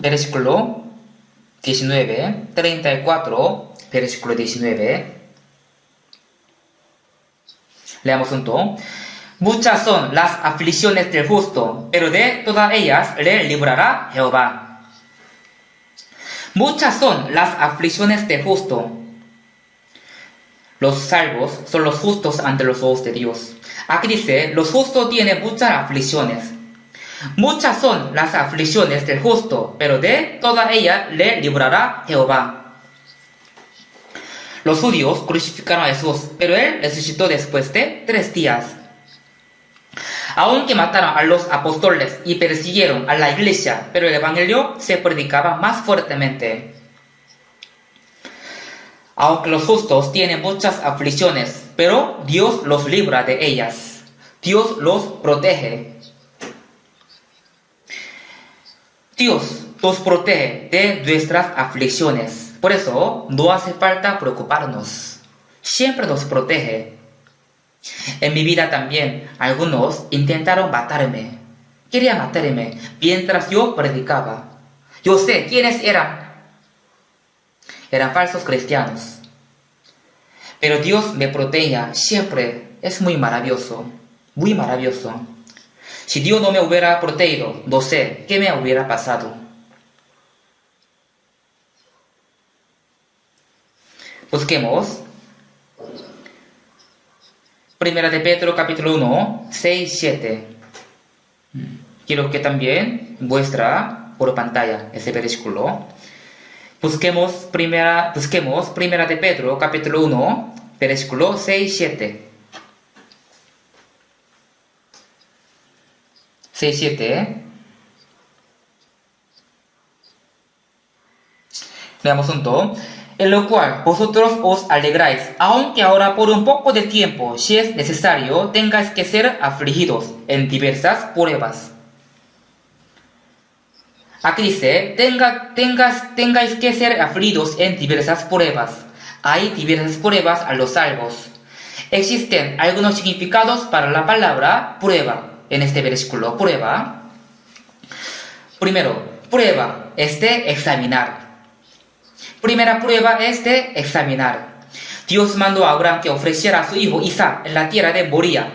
Speaker 1: Versículo 19, 34, versículo 19. Leamos junto. Muchas son las aflicciones del justo, pero de todas ellas le librará Jehová. Muchas son las aflicciones del justo. Los salvos son los justos ante los ojos de Dios. Aquí dice, los justos tienen muchas aflicciones. Muchas son las aflicciones del justo, pero de toda ella le librará Jehová. Los judíos crucificaron a Jesús, pero él resucitó después de 3 días. Aunque mataron a los apóstoles y persiguieron a la iglesia, pero el evangelio se predicaba más fuertemente. Aunque los justos tienen muchas aflicciones, pero Dios los libra de ellas. Dios los protege. Dios nos protege de nuestras aflicciones. Por eso no hace falta preocuparnos. Siempre nos protege. En mi vida también algunos intentaron matarme. Querían matarme mientras yo predicaba. Yo sé quiénes eran. Eran falsos cristianos. Pero Dios me protegía siempre. Es muy maravilloso. Muy maravilloso. Si Dios no me hubiera protegido, no sé qué me hubiera pasado. Busquemos. Primera de Pedro, capítulo 1, 6, 7. Quiero que también muestra por pantalla ese versículo. Busquemos primera de Pedro, capítulo 1, versículo 6, 7. 6, 7. Leamos juntos. En lo cual vosotros os alegráis, aunque ahora por un poco de tiempo, si es necesario, tengáis que ser afligidos en diversas pruebas. Aquí dice, tengáis que ser afligidos en diversas pruebas. Hay diversas pruebas a los salvos. Existen algunos significados para la palabra prueba en este versículo. Prueba. Primero, prueba es de examinar. Primera prueba es de examinar. Dios mandó a Abraham que ofreciera a su hijo Isaac en la tierra de Moría.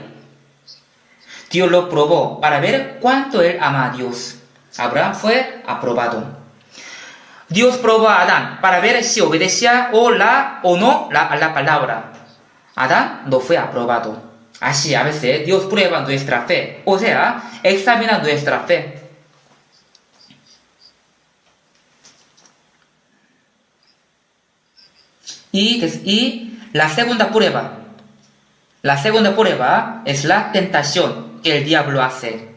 Speaker 1: Dios lo probó para ver cuánto él ama a Dios. Abraham fue aprobado. Dios probó a Adán para ver si obedecía o no a la palabra. Adán no fue aprobado. Así a veces Dios prueba nuestra fe, o sea, examina nuestra fe. Y la segunda prueba es la tentación que el diablo hace.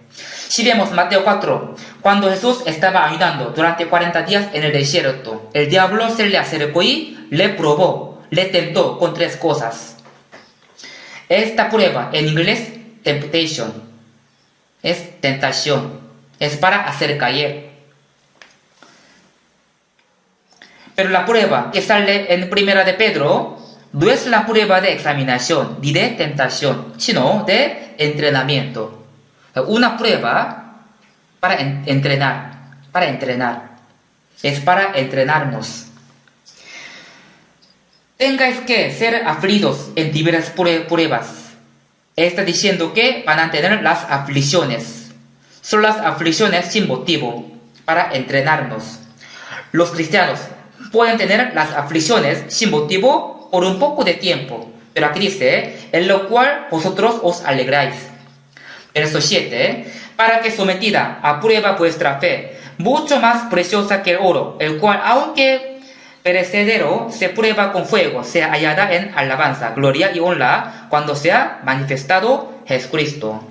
Speaker 1: Si vemos Mateo 4, cuando Jesús estaba ayunando durante 40 días en el desierto, el diablo se le acercó y le probó, le tentó con 3 cosas. Esta prueba, en inglés, temptation, es tentación, es para hacer caer. Pero la prueba que sale en Primera de Pedro no es la prueba de examinación ni de tentación, sino de entrenamiento. Una prueba para entrenar. Es para entrenarnos. Tengáis que ser afligidos en diversas pruebas. Está diciendo que van a tener las aflicciones. Son las aflicciones sin motivo, para entrenarnos. Los cristianos pueden tener las aflicciones sin motivo por un poco de tiempo, pero aquí dice, en lo cual vosotros os alegráis. Verso 7, para que sometida a prueba vuestra fe, mucho más preciosa que el oro, el cual, aunque perecedero, se prueba con fuego, sea hallada en alabanza, gloria y honra, cuando sea manifestado Jesucristo.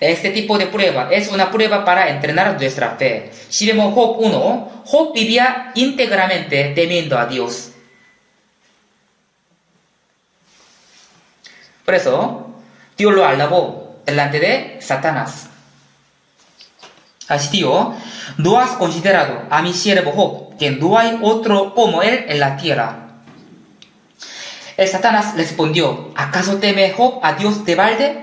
Speaker 1: Este tipo de prueba es una prueba para entrenar nuestra fe. Si vemos Job 1, Job vivía íntegramente temiendo a Dios. Por eso, Dios lo alabó delante de Satanás. Así Dios, ¿no has considerado a mi siervo Job, que no hay otro como él en la tierra? El Satanás respondió, ¿acaso teme Job a Dios de balde?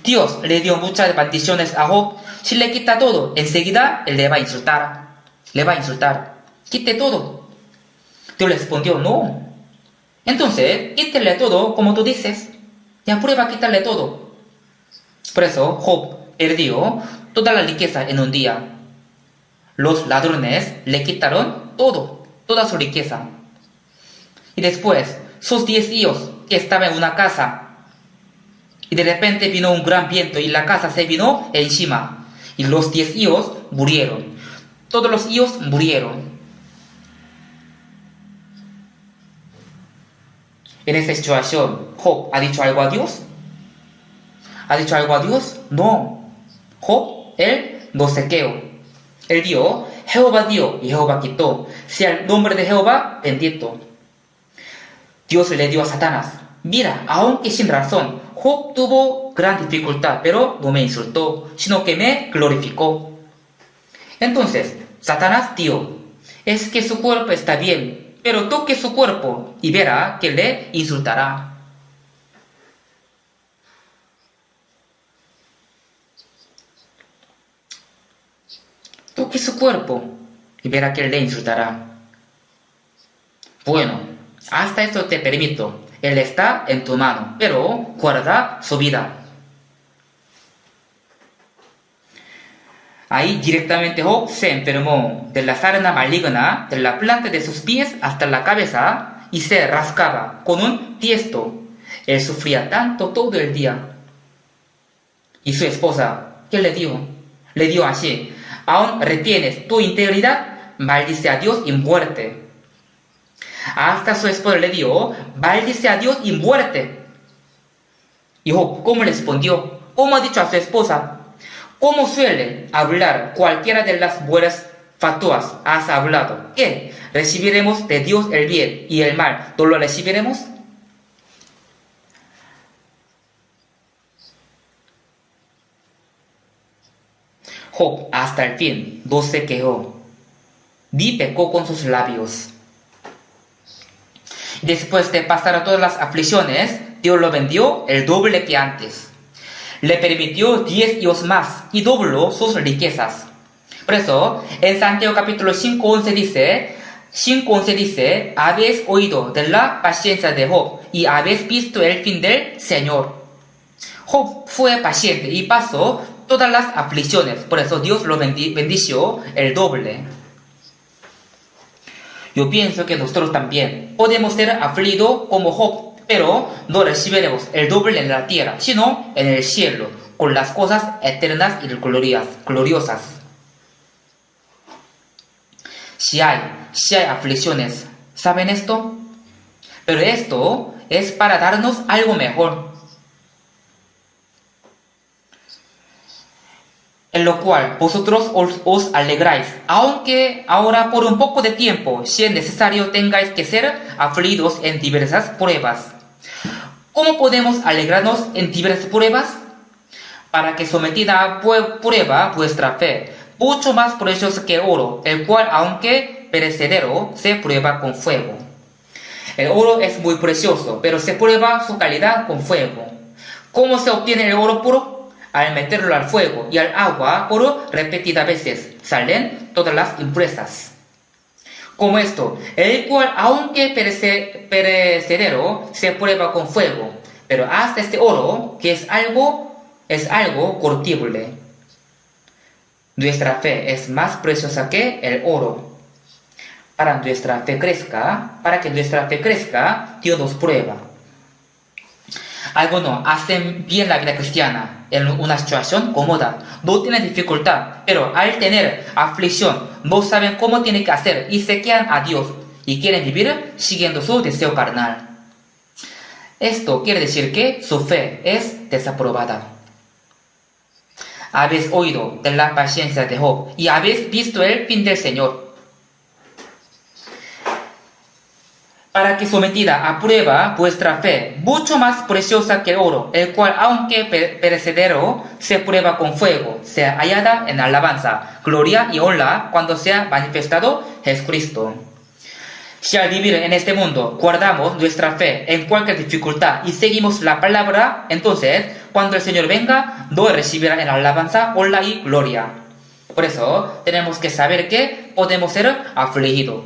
Speaker 1: Dios le dio muchas bendiciones a Job. Si le quita todo, enseguida él le va a insultar. Quite todo. Dios le respondió, no. Entonces, quítale todo como tú dices. Ya prueba quitarle todo. Por eso, Job perdió toda la riqueza en un día. Los ladrones le quitaron todo, toda su riqueza. Y después, sus 10 hijos que estaban en una casa. Y de repente vino un gran viento y la casa se vino encima. Y los 10 hijos murieron. Todos los hijos murieron. En esta situación, Job ha dicho algo a Dios. ¿Ha dicho algo a Dios? No. Job, él no se quedó. Él dijo, Jehová dio y Jehová quitó. Sea el nombre de Jehová bendito. Dios le dio a Satanás. Mira, aunque sin razón, Job tuvo gran dificultad, pero no me insultó, sino que me glorificó. Entonces, Satanás dijo, es que su cuerpo está bien, pero toque su cuerpo y verá que le insultará. Toque su cuerpo y verá que le insultará. Bueno, hasta esto te permito. Él está en tu mano, pero guarda su vida. Ahí directamente Job se enfermó de la sarna maligna, de la planta de sus pies hasta la cabeza, y se rascaba con un tiesto. Él sufría tanto todo el día. Y su esposa, ¿qué le dio? Le dio así, aún retienes tu integridad, maldice a Dios y muerte. Hasta su esposa le dijo, maldice a Dios y muerte. Y Job, ¿cómo respondió? ¿Cómo ha dicho a su esposa? ¿Cómo suele hablar cualquiera de las buenas fatuas? Has hablado. ¿Qué? ¿Recibiremos de Dios el bien y el mal? ¿No lo recibiremos? Job hasta el fin no se quejó, ni pecó con sus labios. Después de pasar a todas las aflicciones, Dios lo vendió el doble que antes. Le permitió 10 hijos más y dobló sus riquezas. Por eso, en Santiago capítulo 5:11 dice, habéis oído de la paciencia de Job y habéis visto el fin del Señor. Job fue paciente y pasó todas las aflicciones. Por eso Dios lo bendició el doble. Yo pienso que nosotros también podemos ser afligidos como Job, pero no recibiremos el doble en la tierra, sino en el cielo, con las cosas eternas y gloriosas. Si hay aflicciones, ¿saben esto? Pero esto es para darnos algo mejor, en lo cual vosotros os alegráis, aunque ahora por un poco de tiempo, si es necesario, tengáis que ser afligidos en diversas pruebas. ¿Cómo podemos alegrarnos en diversas pruebas? Para que sometida a prueba vuestra fe, mucho más preciosa que el oro, el cual, aunque perecedero, se prueba con fuego. El oro es muy precioso, pero se prueba su calidad con fuego. ¿Cómo se obtiene el oro puro? Al meterlo al fuego y al agua por repetidas veces, salen todas las impurezas. Como esto, el cual, aunque perecedero, se prueba con fuego, pero hasta este oro, que es algo corruptible. Nuestra fe es más preciosa que el oro. Para que nuestra fe crezca, Dios nos prueba. Algunos hacen bien la vida cristiana en una situación cómoda, no tienen dificultad, pero al tener aflicción no saben cómo tienen que hacer y se quedan a Dios y quieren vivir siguiendo su deseo carnal. Esto quiere decir que su fe es desaprobada. Habéis oído de la paciencia de Job y habéis visto el fin del Señor. Para que sometida a prueba vuestra fe, mucho más preciosa que el oro, el cual, aunque perecedero, se prueba con fuego, sea hallada en alabanza, gloria y honra cuando sea manifestado Jesucristo. Si al vivir en este mundo guardamos nuestra fe en cualquier dificultad y seguimos la palabra, entonces, cuando el Señor venga, no recibirá en alabanza, honra y gloria. Por eso, tenemos que saber que podemos ser afligidos.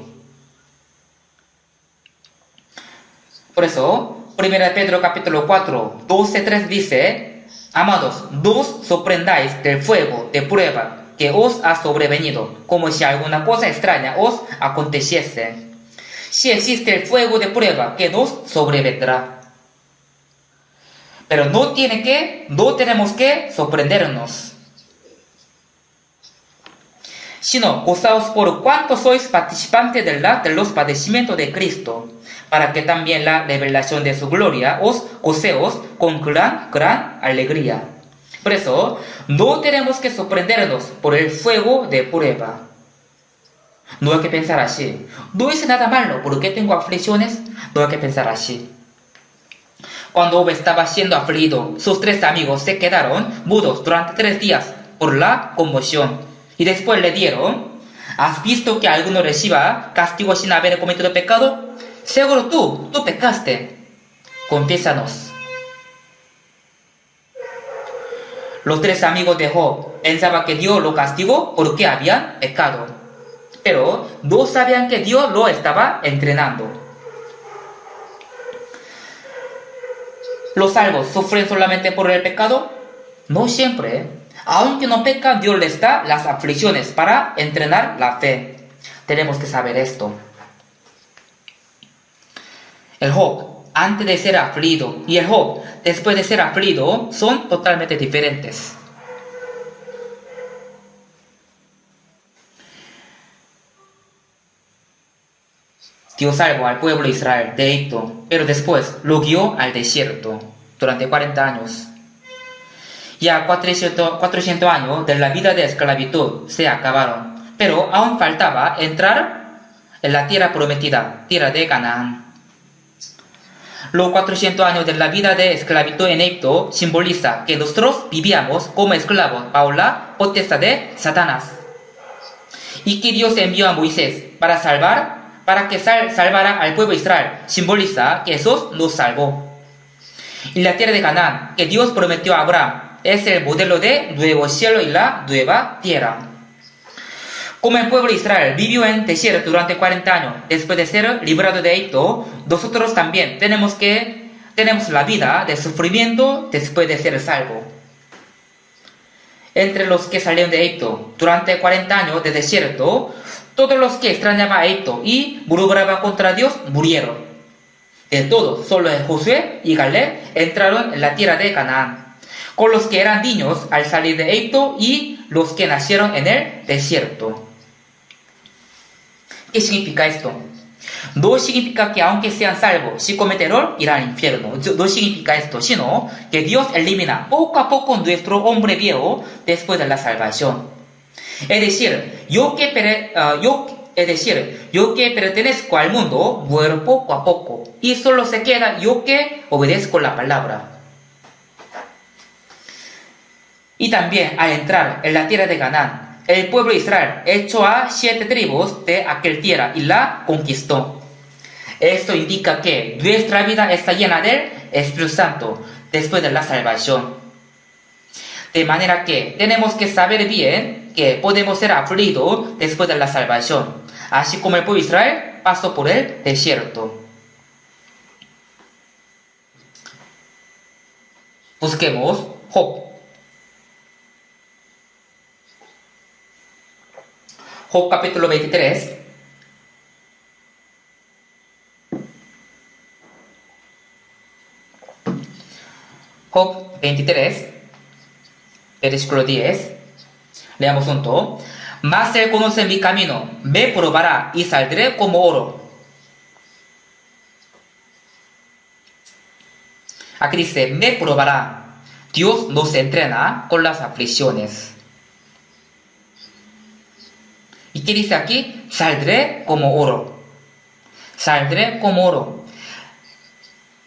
Speaker 1: Por eso, 1 Pedro capítulo 4, 12-3 dice, amados, no os sorprendáis del fuego de prueba que os ha sobrevenido, como si alguna cosa extraña os aconteciese, Si existe el fuego de prueba que nos sobrevendrá. Pero no tenemos que sorprendernos, sino gozaos por cuanto sois participantes de los padecimientos de Cristo, para que también la revelación de su gloria os goceos con gran alegría. Por eso, no tenemos que sorprendernos por el fuego de prueba. No hay que pensar así. No hice nada malo, ¿por qué tengo aflicciones? No hay que pensar así. Cuando Job estaba siendo afligido, sus 3 amigos se quedaron mudos durante 3 días por la conmoción. Y después le dieron: ¿has visto que alguno reciba castigo sin haber cometido pecado? Seguro tú pecaste. Confiésanos. Los 3 amigos de Job pensaban que Dios lo castigó porque habían pecado, pero no sabían que Dios lo estaba entrenando. ¿Los salvos sufren solamente por el pecado? No siempre. Aunque no pecan, Dios les da las aflicciones para entrenar la fe. Tenemos que saber esto. El Job antes de ser afligido y el Job después de ser afligido son totalmente diferentes. Dios salvó al pueblo de Israel de Egipto, pero después lo guió al desierto durante 40 años. Ya 400 años de la vida de esclavitud se acabaron, pero aún faltaba entrar en la tierra prometida, tierra de Canaán. Los 400 años de la vida de esclavitud en Egipto simboliza que nosotros vivíamos como esclavos bajo la potestad de Satanás, y que Dios envió a Moisés para que salvara al pueblo de Israel. Simboliza que Jesús nos salvó. Y la tierra de Canaán, que Dios prometió a Abraham, es el modelo de nuevo cielo y la nueva tierra. Como el pueblo de Israel vivió en desierto durante 40 años después de ser librado de Egipto, nosotros también tenemos la vida de sufrimiento después de ser salvos. Entre los que salieron de Egipto durante 40 años de desierto, todos los que extrañaban a Egipto y murmuraban contra Dios murieron. De todos, solo Josué y Caleb entraron en la tierra de Canaán, con los que eran niños al salir de Egipto y los que nacieron en el desierto. ¿Qué significa esto? No significa que aunque sean salvos, si cometen error, irán al infierno. No significa esto, sino que Dios elimina poco a poco nuestro hombre viejo después de la salvación. Es decir, yo que pertenezco al mundo, muero poco a poco, y solo se queda yo que obedezco la palabra. Y también al entrar en la tierra de Canaán, el pueblo de Israel echó a 7 tribus de aquel tierra y la conquistó. Esto indica que nuestra vida está llena del Espíritu Santo después de la salvación. De manera que tenemos que saber bien que podemos ser afligidos después de la salvación, así como el pueblo de Israel pasó por el desierto. Busquemos Job. Job capítulo 23. Job 23, versículo 10. Leamos junto. Mas él conoce mi camino, me probará y saldré como oro. Aquí dice, me probará. Dios nos entrena con las aflicciones. ¿Y qué dice aquí? Saldré como oro. Saldré como oro.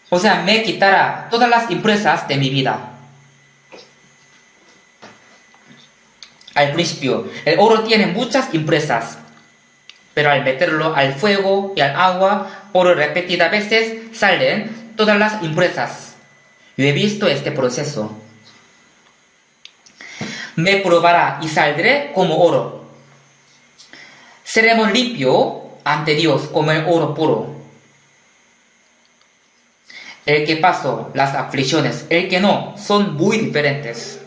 Speaker 1: O sea, me quitará todas las impurezas de mi vida. Al principio, el oro tiene muchas impurezas, pero al meterlo al fuego y al agua por repetidas veces salen todas las impurezas. Yo he visto este proceso. Me probará y saldré como oro. Seremos limpios ante Dios como el oro puro. El que pasó las aflicciones, el que no, son muy diferentes.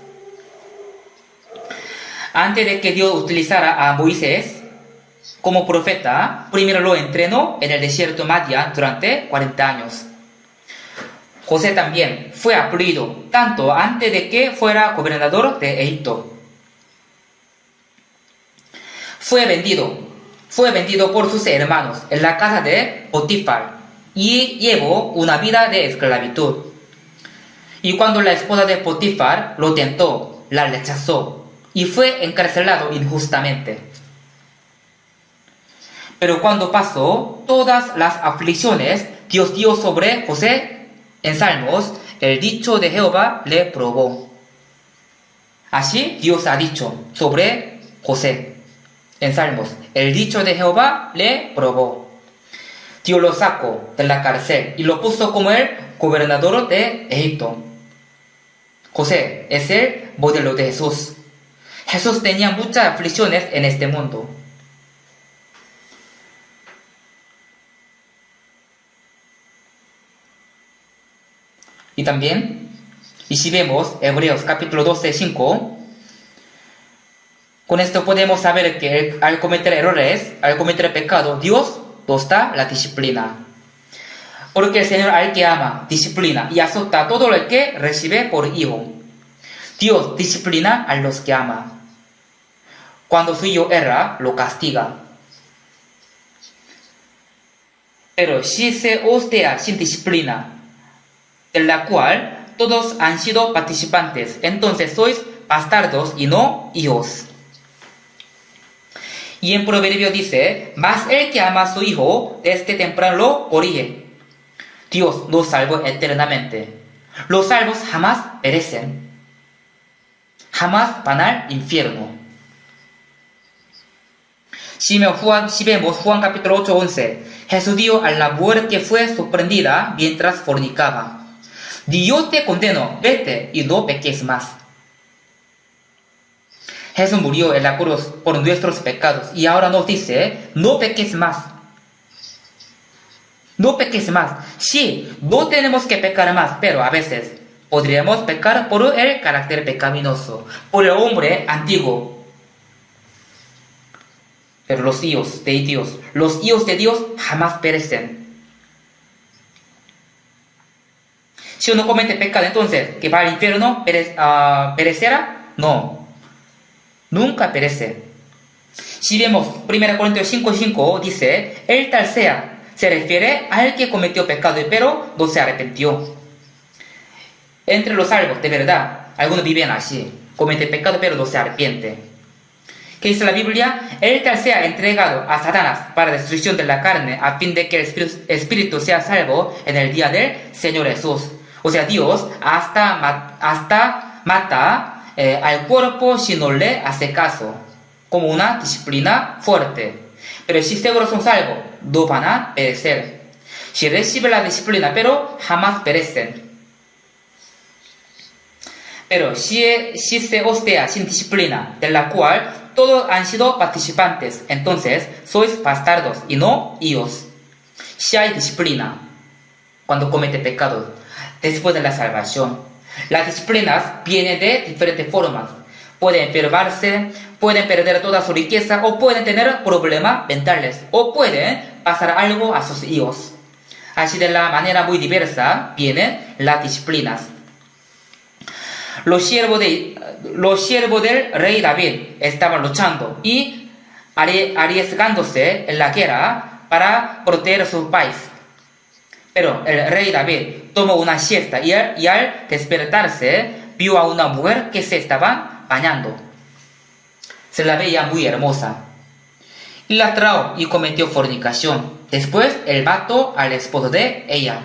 Speaker 1: Antes de que Dios utilizara a Moisés, como profeta, primero lo entrenó en el desierto Madián durante 40 años. José también fue afligido tanto antes de que fuera gobernador de Egipto. Fue vendido por sus hermanos en la casa de Potifar y llevó una vida de esclavitud. Y cuando la esposa de Potifar lo tentó, la rechazó y fue encarcelado injustamente. Pero cuando pasó todas las aflicciones, Dios dio sobre José en Salmos, el dicho de Jehová le probó. Así Dios ha dicho sobre José en Salmos, el dicho de Jehová le probó. Dios lo sacó de la cárcel y lo puso como el gobernador de Egipto. José es el modelo de Jesús. Jesús tenía muchas aflicciones en este mundo. Y también, y si vemos Hebreos capítulo 12, 5, con esto podemos saber que al cometer errores, al cometer pecado, Dios nos da la disciplina. Porque el Señor al que ama, disciplina y azota a todo lo que recibe por hijo. Dios disciplina a los que ama. Cuando su hijo erra, lo castiga. Pero si se hostea sin disciplina, en la cual todos han sido participantes, entonces sois bastardos y no hijos. Y en Proverbio dice, mas el que ama a su hijo, desde temprano lo corrige. Dios nos salvó eternamente. Los salvos jamás perecen, jamás van al infierno. Si vemos Juan capítulo 8, 11, Jesús dijo a la mujer que fue sorprendida mientras fornicaba, Dios te condeno, vete y no peques más. Jesús murió en la cruz por nuestros pecados y ahora nos dice, no peques más. No peques más. Sí, no tenemos que pecar más, pero a veces podríamos pecar por el carácter pecaminoso, por el hombre antiguo. Pero los hijos de Dios jamás perecen. Si uno comete pecado, entonces, ¿que va al infierno perecerá? No, nunca perece. Si vemos 1 Corintios 5:5, dice, el tal sea, se refiere al que cometió pecado, pero no se arrepintió. Entre los salvos, de verdad, algunos viven así, comete pecado, pero no se arrepiente. ¿Qué dice la Biblia? El tal sea entregado a Satanás para destrucción de la carne, a fin de que el espíritu sea salvo en el día del Señor Jesús. O sea, Dios hasta mata al cuerpo si no le hace caso, como una disciplina fuerte. Pero si seguros son salvos, no van a perecer. Si reciben la disciplina, pero jamás perecen. Pero si se hostea sin disciplina, de la cual todos han sido participantes, entonces sois bastardos y no hijos. Si hay disciplina cuando comete pecados, después de la salvación, las disciplinas vienen de diferentes formas. Pueden enfermarse, pueden perder toda su riqueza, o pueden tener problemas mentales, o pueden pasar algo a sus hijos. Así de la manera muy diversa vienen las disciplinas. Los siervos del rey David estaban luchando y arriesgándose en la guerra para proteger su país. Pero el rey David tomó una siesta y al despertarse vio a una mujer que se estaba bañando. Se la veía muy hermosa. Y la trajo y cometió fornicación. Después él mató al esposo de ella.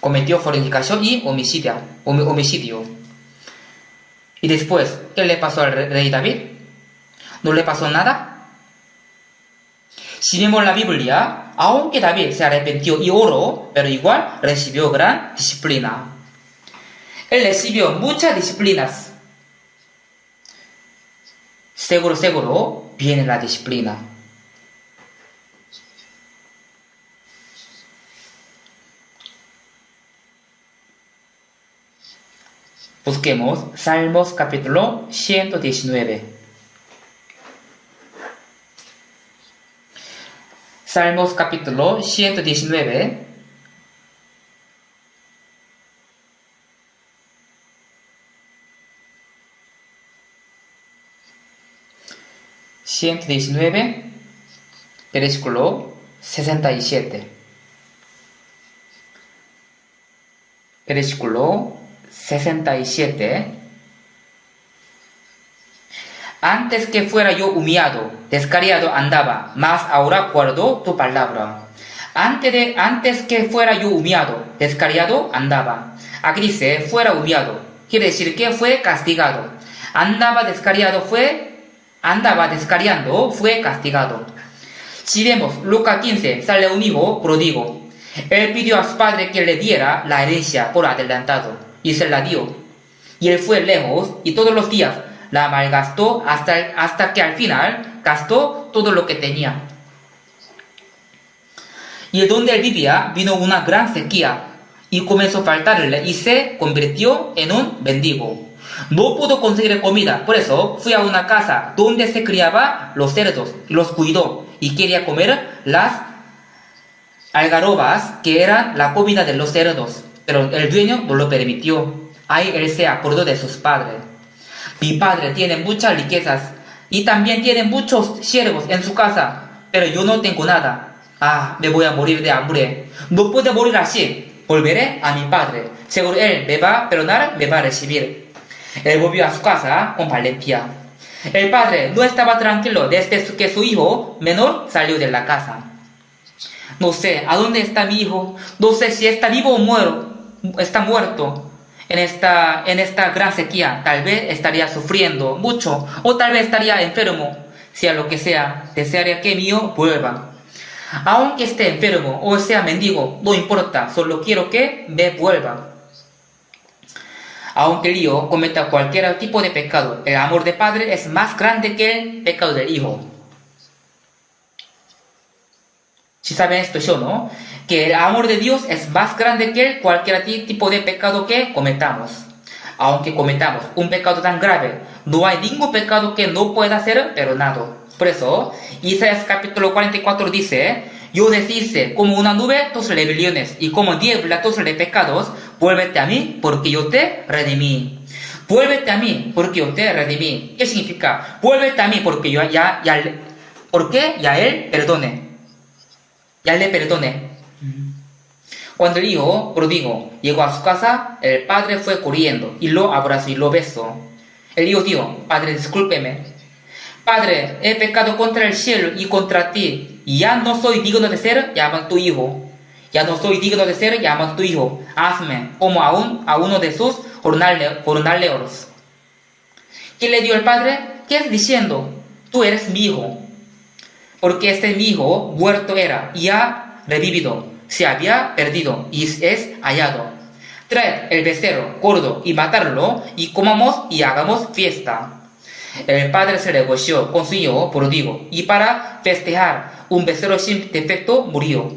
Speaker 1: Cometió fornicación y homicidio. Y después, ¿qué le pasó al rey David? ¿No le pasó nada? Si vemos la Biblia, aunque David se arrepintió y oró, pero igual recibió gran disciplina. Él recibió muchas disciplinas. Seguro viene la disciplina. Busquemos Salmos capítulo 119. Salmos capítulo 119. Versículo 67. Versículo 67. Antes que fuera yo humillado, descarriado andaba, mas ahora guardo tu palabra. Antes que fuera yo humillado, descarriado andaba. Aquí dice, fuera humillado. Quiere decir que fue castigado. Andaba descarriando, fue castigado. Si vemos Lucas 15, sale un hijo pródigo. Él pidió a su padre que le diera la herencia por adelantado, y se la dio. Y él fue lejos, y todos los días la malgastó hasta que al final gastó todo lo que tenía. Y donde él vivía vino una gran sequía, y comenzó a faltarle, y se convirtió en un mendigo. No pudo conseguir comida, por eso fue a una casa donde se criaba los cerdos, los cuidó, y quería comer las algarrobas, que eran la comida de los cerdos, pero el dueño no lo permitió. Ahí él se acordó de sus padres. Mi padre tiene muchas riquezas y también tiene muchos siervos en su casa, pero yo no tengo nada. Me voy a morir de hambre. No puedo morir así. Volveré a mi padre. Seguro él me va a perdonar, me va a recibir. Él volvió a su casa con valentía. El padre no estaba tranquilo desde que su hijo menor salió de la casa. No sé a dónde está mi hijo. No sé si está vivo o está muerto. En esta gran sequía, tal vez estaría sufriendo mucho, o tal vez estaría enfermo. Sea lo que sea, desearía que mi hijo vuelva. Aunque esté enfermo o sea mendigo, no importa, solo quiero que me vuelva. Aunque el hijo cometa cualquier tipo de pecado, el amor del padre es más grande que el pecado del hijo. Si saben esto, yo no, que el amor de Dios es más grande que cualquier tipo de pecado que cometamos. Aunque cometamos un pecado tan grave, no hay ningún pecado que no pueda ser perdonado. Por eso, Isaías capítulo 44 dice, yo deshice como una nube tus rebeliones y como niebla tus pecados, vuélvete a mí porque yo te redimí. Vuélvete a mí porque yo te redimí. ¿Qué significa? Vuélvete a mí porque yo ya él perdone. Ya le perdone. Cuando el hijo pródigo llegó a su casa, el padre fue corriendo y lo abrazó y lo besó. El hijo dijo, padre, discúlpeme. Padre, he pecado contra el cielo y contra ti, y ya no soy digno de ser llamado tu hijo. Ya no soy digno de ser llamado tu hijo. Hazme como a uno de sus jornaleros. ¿Qué le dio el padre? ¿Qué es diciendo? Tú eres mi hijo. Porque mi hijo muerto era y ha revivido, se había perdido y es hallado. Traed el becerro gordo y matarlo y comamos y hagamos fiesta. El padre se regocijó con su hijo pródigo y para festejar un becerro sin defecto murió.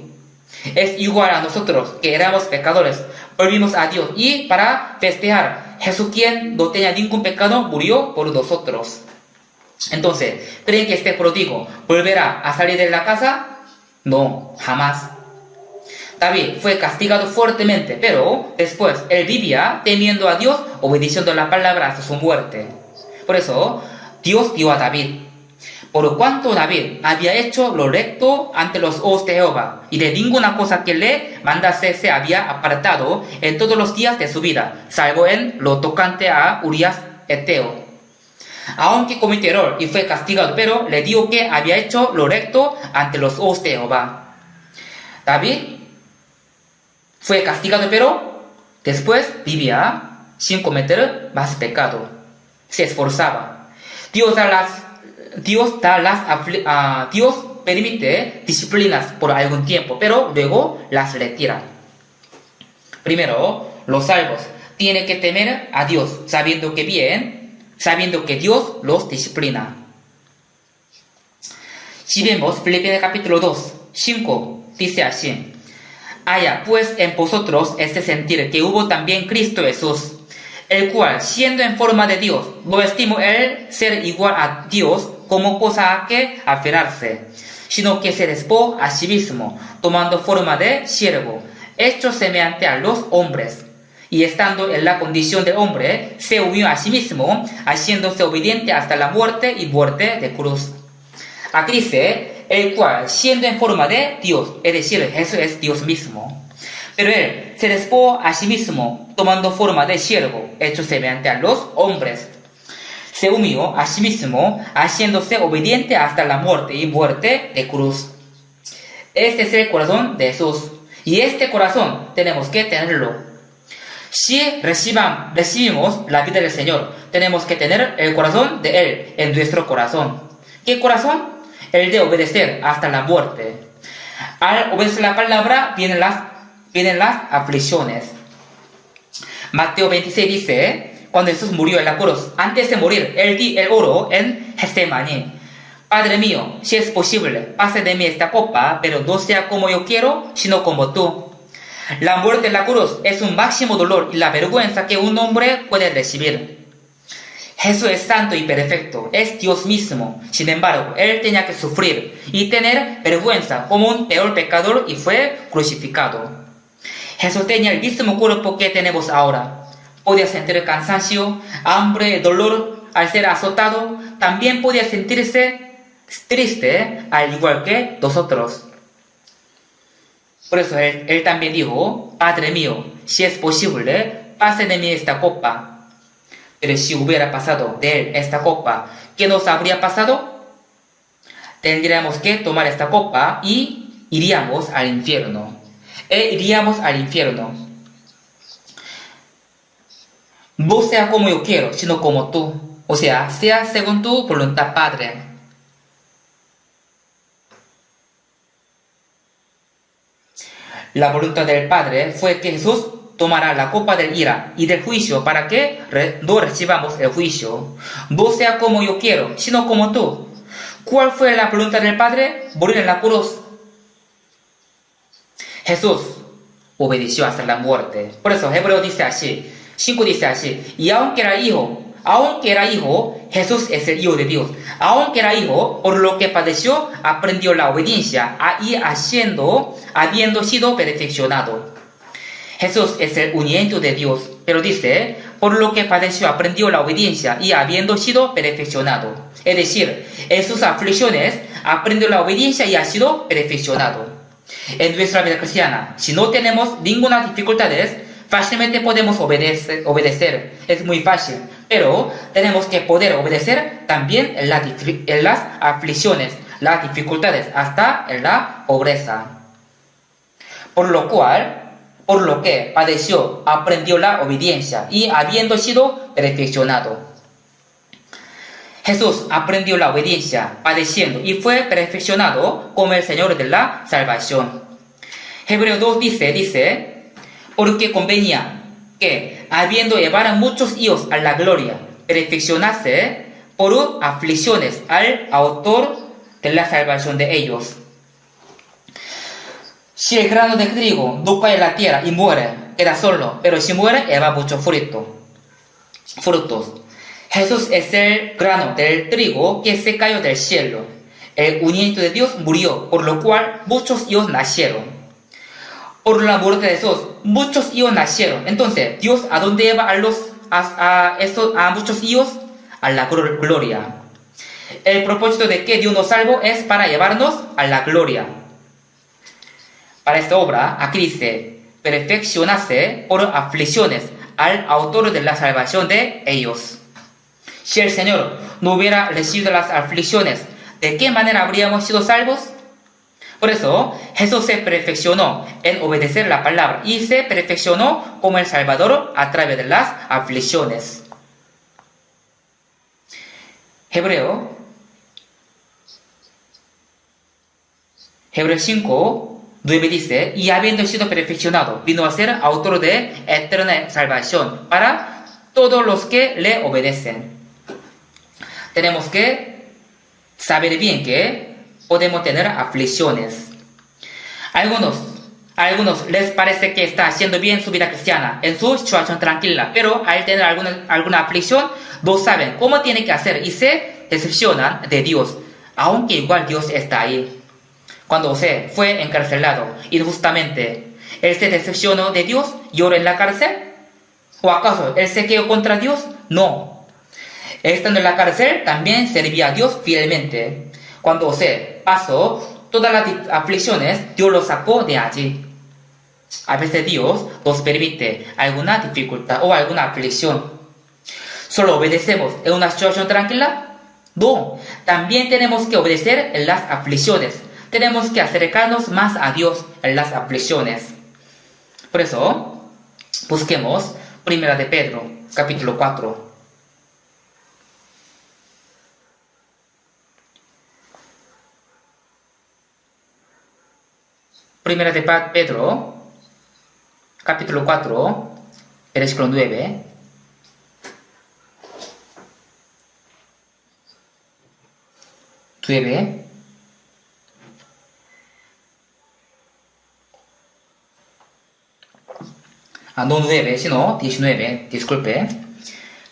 Speaker 1: Es igual a nosotros que éramos pecadores, volvimos a Dios y para festejar Jesús, quien no tenía ningún pecado, murió por nosotros. Entonces, ¿creen que este pródigo volverá a salir de la casa? No, jamás. David fue castigado fuertemente, pero después él vivía temiendo a Dios, obedeciendo la palabra hasta su muerte. Por eso, Dios dio a David. Por cuanto David había hecho lo recto ante los ojos de Jehová, y de ninguna cosa que le mandase se había apartado en todos los días de su vida, salvo en lo tocante a Urías Eteo. Aunque cometió error y fue castigado, pero le dijo que había hecho lo recto ante los ojos de Jehová. David fue castigado, pero después vivía sin cometer más pecado. Se esforzaba. Dios permite disciplinas por algún tiempo, pero luego las retira. Primero, los salvos tienen que temer a Dios, sabiendo que Dios los disciplina. Si vemos Filipenses capítulo 2, 5, dice así: haya pues en vosotros este sentir que hubo también Cristo Jesús, el cual, siendo en forma de Dios, no estimó el ser igual a Dios como cosa a que aferrarse, sino que se despojó a sí mismo, tomando forma de siervo, hecho semejante a los hombres. Y estando en la condición de hombre, se humilló a sí mismo, haciéndose obediente hasta la muerte y muerte de cruz. Aquí dice, el cual, siendo en forma de Dios, es decir, Jesús es Dios mismo, pero él se despojó a sí mismo, tomando forma de siervo, hecho semejante a los hombres. Se humilló a sí mismo, haciéndose obediente hasta la muerte y muerte de cruz. Este es el corazón de Jesús, y este corazón tenemos que tenerlo. Si recibimos la vida del Señor, tenemos que tener el corazón de Él en nuestro corazón. ¿Qué corazón? El de obedecer hasta la muerte. Al obedecer la palabra vienen las aflicciones. Mateo 26 dice, cuando Jesús murió en la cruz, antes de morir, Él oró en Getsemaní: Padre mío, si es posible, pase de mí esta copa, pero no sea como yo quiero, sino como tú. La muerte en la cruz es un máximo dolor y la vergüenza que un hombre puede recibir. Jesús es santo y perfecto, es Dios mismo. Sin embargo, Él tenía que sufrir y tener vergüenza como un peor pecador y fue crucificado. Jesús tenía el mismo cuerpo que tenemos ahora. Podía sentir cansancio, hambre, dolor al ser azotado. También podía sentirse triste al igual que nosotros. Por eso él también dijo: Padre mío, si es posible, pase de mí esta copa. Pero si hubiera pasado de él esta copa, ¿qué nos habría pasado? Tendríamos que tomar esta copa y iríamos al infierno. Iríamos al infierno. No sea como yo quiero, sino como tú. O sea según tu voluntad, Padre. La voluntad del Padre fue que Jesús tomara la copa del ira y del juicio para que no recibamos el juicio. No sea como yo quiero, sino como tú. ¿Cuál fue la voluntad del Padre? Morir en la cruz. Jesús obedeció hasta la muerte. Por eso Hebreo dice así, 5 dice así: y aunque era hijo, Jesús es el Hijo de Dios. Aunque era hijo, por lo que padeció, aprendió la obediencia y habiendo sido perfeccionado. Jesús es el unigénito de Dios, pero dice, por lo que padeció, aprendió la obediencia y habiendo sido perfeccionado. Es decir, en sus aflicciones, aprendió la obediencia y ha sido perfeccionado. En nuestra vida cristiana, si no tenemos ninguna dificultad, fácilmente podemos obedecer, es muy fácil, pero tenemos que poder obedecer también en las aflicciones, las dificultades, hasta en la pobreza. Por lo que padeció, aprendió la obediencia y habiendo sido perfeccionado. Jesús aprendió la obediencia padeciendo y fue perfeccionado como el Señor de la salvación. Hebreos 2 dice, porque convenía que, habiendo llevado a muchos hijos a la gloria, perfeccionase por aflicciones al autor de la salvación de ellos. Si el grano de trigo no cae en la tierra y muere, queda solo, pero si muere, lleva muchos frutos. Jesús es el grano del trigo que se cayó del cielo. El unigénito de Dios murió, por lo cual muchos hijos nacieron. Por la muerte de Jesús, muchos hijos nacieron. Entonces, Dios, ¿a dónde lleva a muchos hijos? A la gloria. El propósito de que Dios nos salvó es para llevarnos a la gloria. Para esta obra, aquí dice, perfeccionase por aflicciones al autor de la salvación de ellos. Si el Señor no hubiera recibido las aflicciones, ¿de qué manera habríamos sido salvos? Por eso, Jesús se perfeccionó en obedecer la palabra y se perfeccionó como el Salvador a través de las aflicciones. Hebreos 5:9 dice, y habiendo sido perfeccionado, vino a ser autor de eterna salvación para todos los que le obedecen. Tenemos que saber bien que podemos tener aflicciones. A algunos les parece que está haciendo bien su vida cristiana, en su situación tranquila, pero al tener alguna aflicción, no saben cómo tienen que hacer y se decepcionan de Dios, aunque igual Dios está ahí. Cuando José fue encarcelado injustamente, ¿él se decepcionó de Dios y lloró en la cárcel? ¿O acaso él se quedó contra Dios? No. Estando en la cárcel, también servía a Dios fielmente. Cuando José pasó todas las aflicciones, Dios lo sacó de allí. A veces Dios nos permite alguna dificultad o alguna aflicción. ¿Solo obedecemos en una situación tranquila? No, también tenemos que obedecer en las aflicciones. Tenemos que acercarnos más a Dios en las aflicciones. Por eso, busquemos 1 de Pedro, capítulo 4. Primera de Pedro, capítulo 4, versículo 9. No 9, sino 19, disculpe.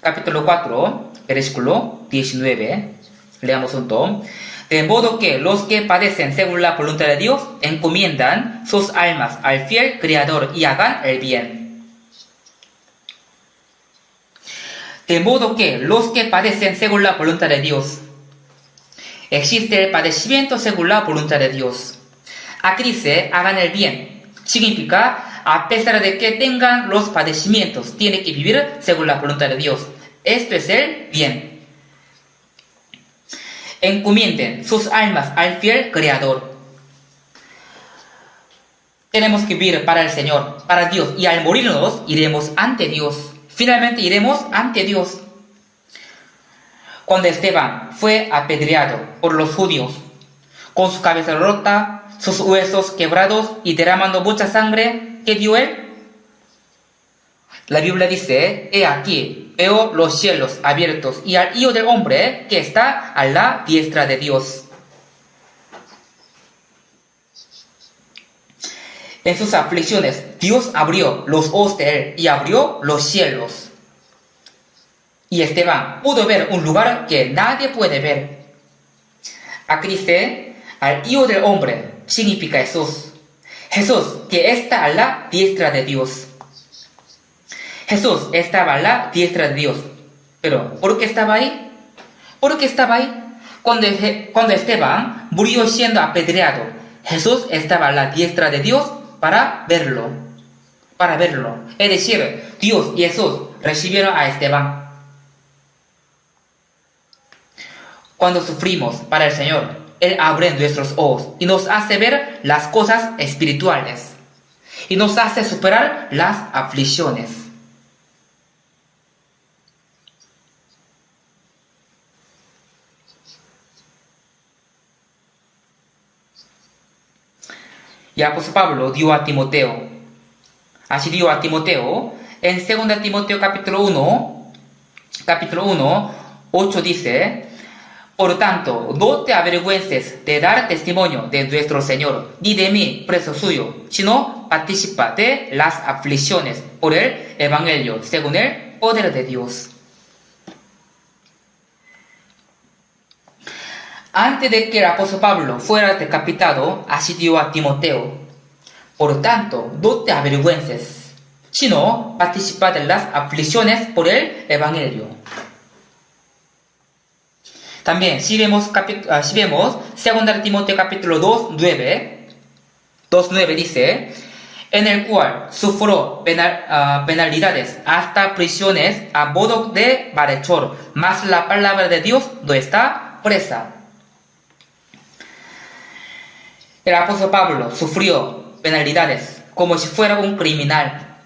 Speaker 1: Capítulo 4, versículo 19. Leamos juntos. De modo que los que padecen según la voluntad de Dios encomiendan sus almas al fiel Creador y hagan el bien. De modo que los que padecen según la voluntad de Dios. Existe el padecimiento según la voluntad de Dios. Aquí dice, hagan el bien. Significa, a pesar de que tengan los padecimientos, tienen que vivir según la voluntad de Dios. Esto es el bien. Encomienden sus almas al fiel Creador. Tenemos que vivir para el Señor, para Dios, y al morirnos iremos ante Dios. Finalmente iremos ante Dios. Cuando Esteban fue apedreado por los judíos, con su cabeza rota, sus huesos quebrados y derramando mucha sangre, ¿qué dio él? La Biblia dice, he aquí, veo los cielos abiertos y al Hijo del Hombre que está a la diestra de Dios. En sus aflicciones, Dios abrió los ojos de él y abrió los cielos. Y Esteban pudo ver un lugar que nadie puede ver. Aquí dice, al Hijo del Hombre, significa Jesús. Jesús que está a la diestra de Dios. Jesús estaba a la diestra de Dios. Pero, ¿por qué estaba ahí? ¿Por qué estaba ahí? Cuando Esteban murió siendo apedreado, Jesús estaba a la diestra de Dios para verlo. Para verlo. Es decir, Dios y Jesús recibieron a Esteban. Cuando sufrimos para el Señor, Él abre nuestros ojos y nos hace ver las cosas espirituales. Y nos hace superar las aflicciones. Y el apóstol Pablo dio a Timoteo. Así dio a Timoteo en 2 Timoteo capítulo 1, 8 dice, por tanto, no te avergüences de dar testimonio de nuestro Señor, ni de mí, preso suyo, sino participa de las aflicciones por el Evangelio, según el poder de Dios. Antes de que el apóstol Pablo fuera decapitado, así dio a Timoteo. Por tanto, no te avergüences, sino participa de las aflicciones por el Evangelio. También, si vemos 2 Timoteo capítulo 2:9 dice, en el cual sufrió penalidades hasta prisiones a modo de malhechor, mas la palabra de Dios no está presa. El apóstol Pablo sufrió penalidades como si fuera un criminal.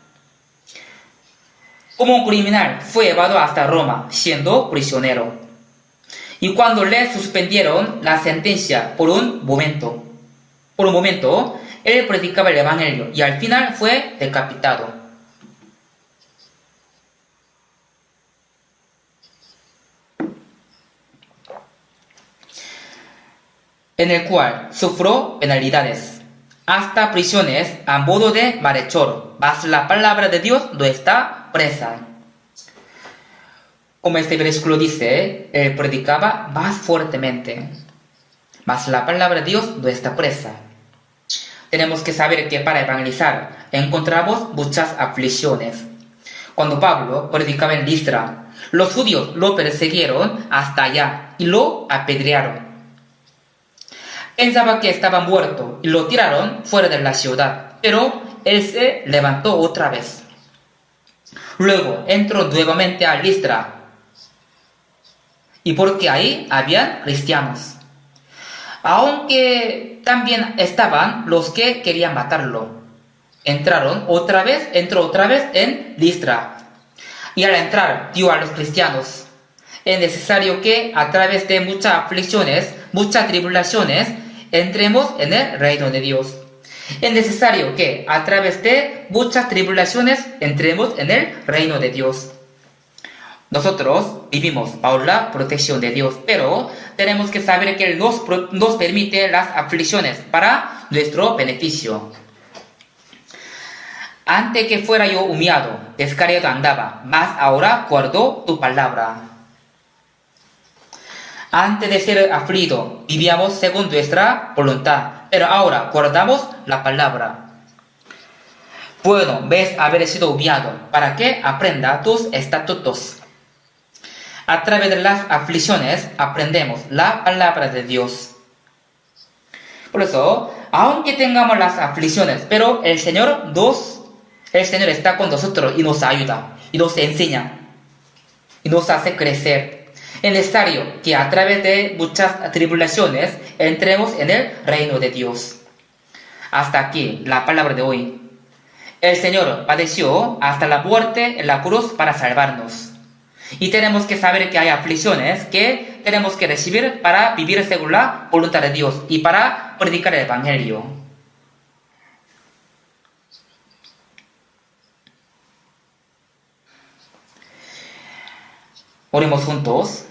Speaker 1: Como un criminal fue llevado hasta Roma siendo prisionero. Y cuando le suspendieron la sentencia por un momento, él predicaba el Evangelio y al final fue decapitado. En el cual sufrió penalidades, hasta prisiones a modo de malhechor, mas la palabra de Dios no está presa. Como este versículo dice, él predicaba más fuertemente. mas la palabra de Dios no está presa. Tenemos que saber que para evangelizar encontramos muchas aflicciones. Cuando Pablo predicaba en Listra, los judíos lo persiguieron hasta allá y lo apedrearon. Pensaba que estaba muerto y lo tiraron fuera de la ciudad, pero él se levantó otra vez. Luego entró nuevamente a Listra, y porque ahí habían cristianos. Aunque también estaban los que querían matarlo. Entró otra vez en Listra. Y al entrar, dio a los cristianos: es necesario que a través de muchas aflicciones, muchas tribulaciones, entremos en el reino de Dios. Es necesario que a través de muchas tribulaciones entremos en el reino de Dios. Nosotros vivimos bajo la protección de Dios, pero tenemos que saber que Él nos permite las aflicciones para nuestro beneficio. Antes que fuera yo humillado, descarriado andaba, mas ahora guardo tu palabra. Antes de ser afligido, vivíamos según nuestra voluntad, pero ahora guardamos la palabra. Bueno, ves haber sido humillado, para que aprenda tus estatutos. A través de las aflicciones aprendemos la palabra de Dios. Por eso, aunque tengamos las aflicciones, pero el Señor está con nosotros y nos ayuda, y nos enseña, y nos hace crecer. Es necesario que a través de muchas tribulaciones entremos en el reino de Dios. Hasta aquí la palabra de hoy. El Señor padeció hasta la muerte en la cruz para salvarnos. Y tenemos que saber que hay aflicciones que tenemos que recibir para vivir según la voluntad de Dios y para predicar el Evangelio. Oremos juntos.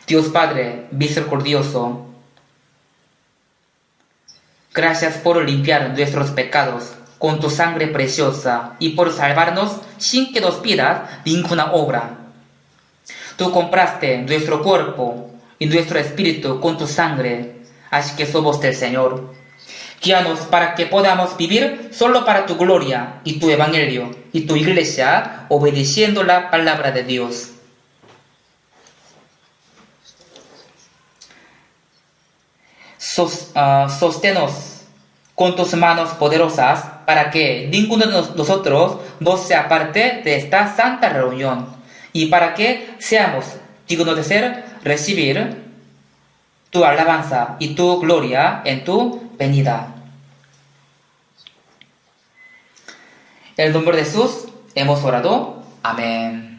Speaker 1: Dios Padre misericordioso, gracias por limpiar nuestros pecados con tu sangre preciosa y por salvarnos sin que nos pidas ninguna obra. Tú compraste nuestro cuerpo y nuestro espíritu con tu sangre, así que somos del Señor. Guíanos para que podamos vivir solo para tu gloria y tu evangelio y tu iglesia, obedeciendo la palabra de Dios. Sosténos con tus manos poderosas para que ninguno de nosotros no sea parte de esta santa reunión y para que seamos dignos de recibir tu alabanza y tu gloria en tu venida. En el nombre de Jesús hemos orado. Amén.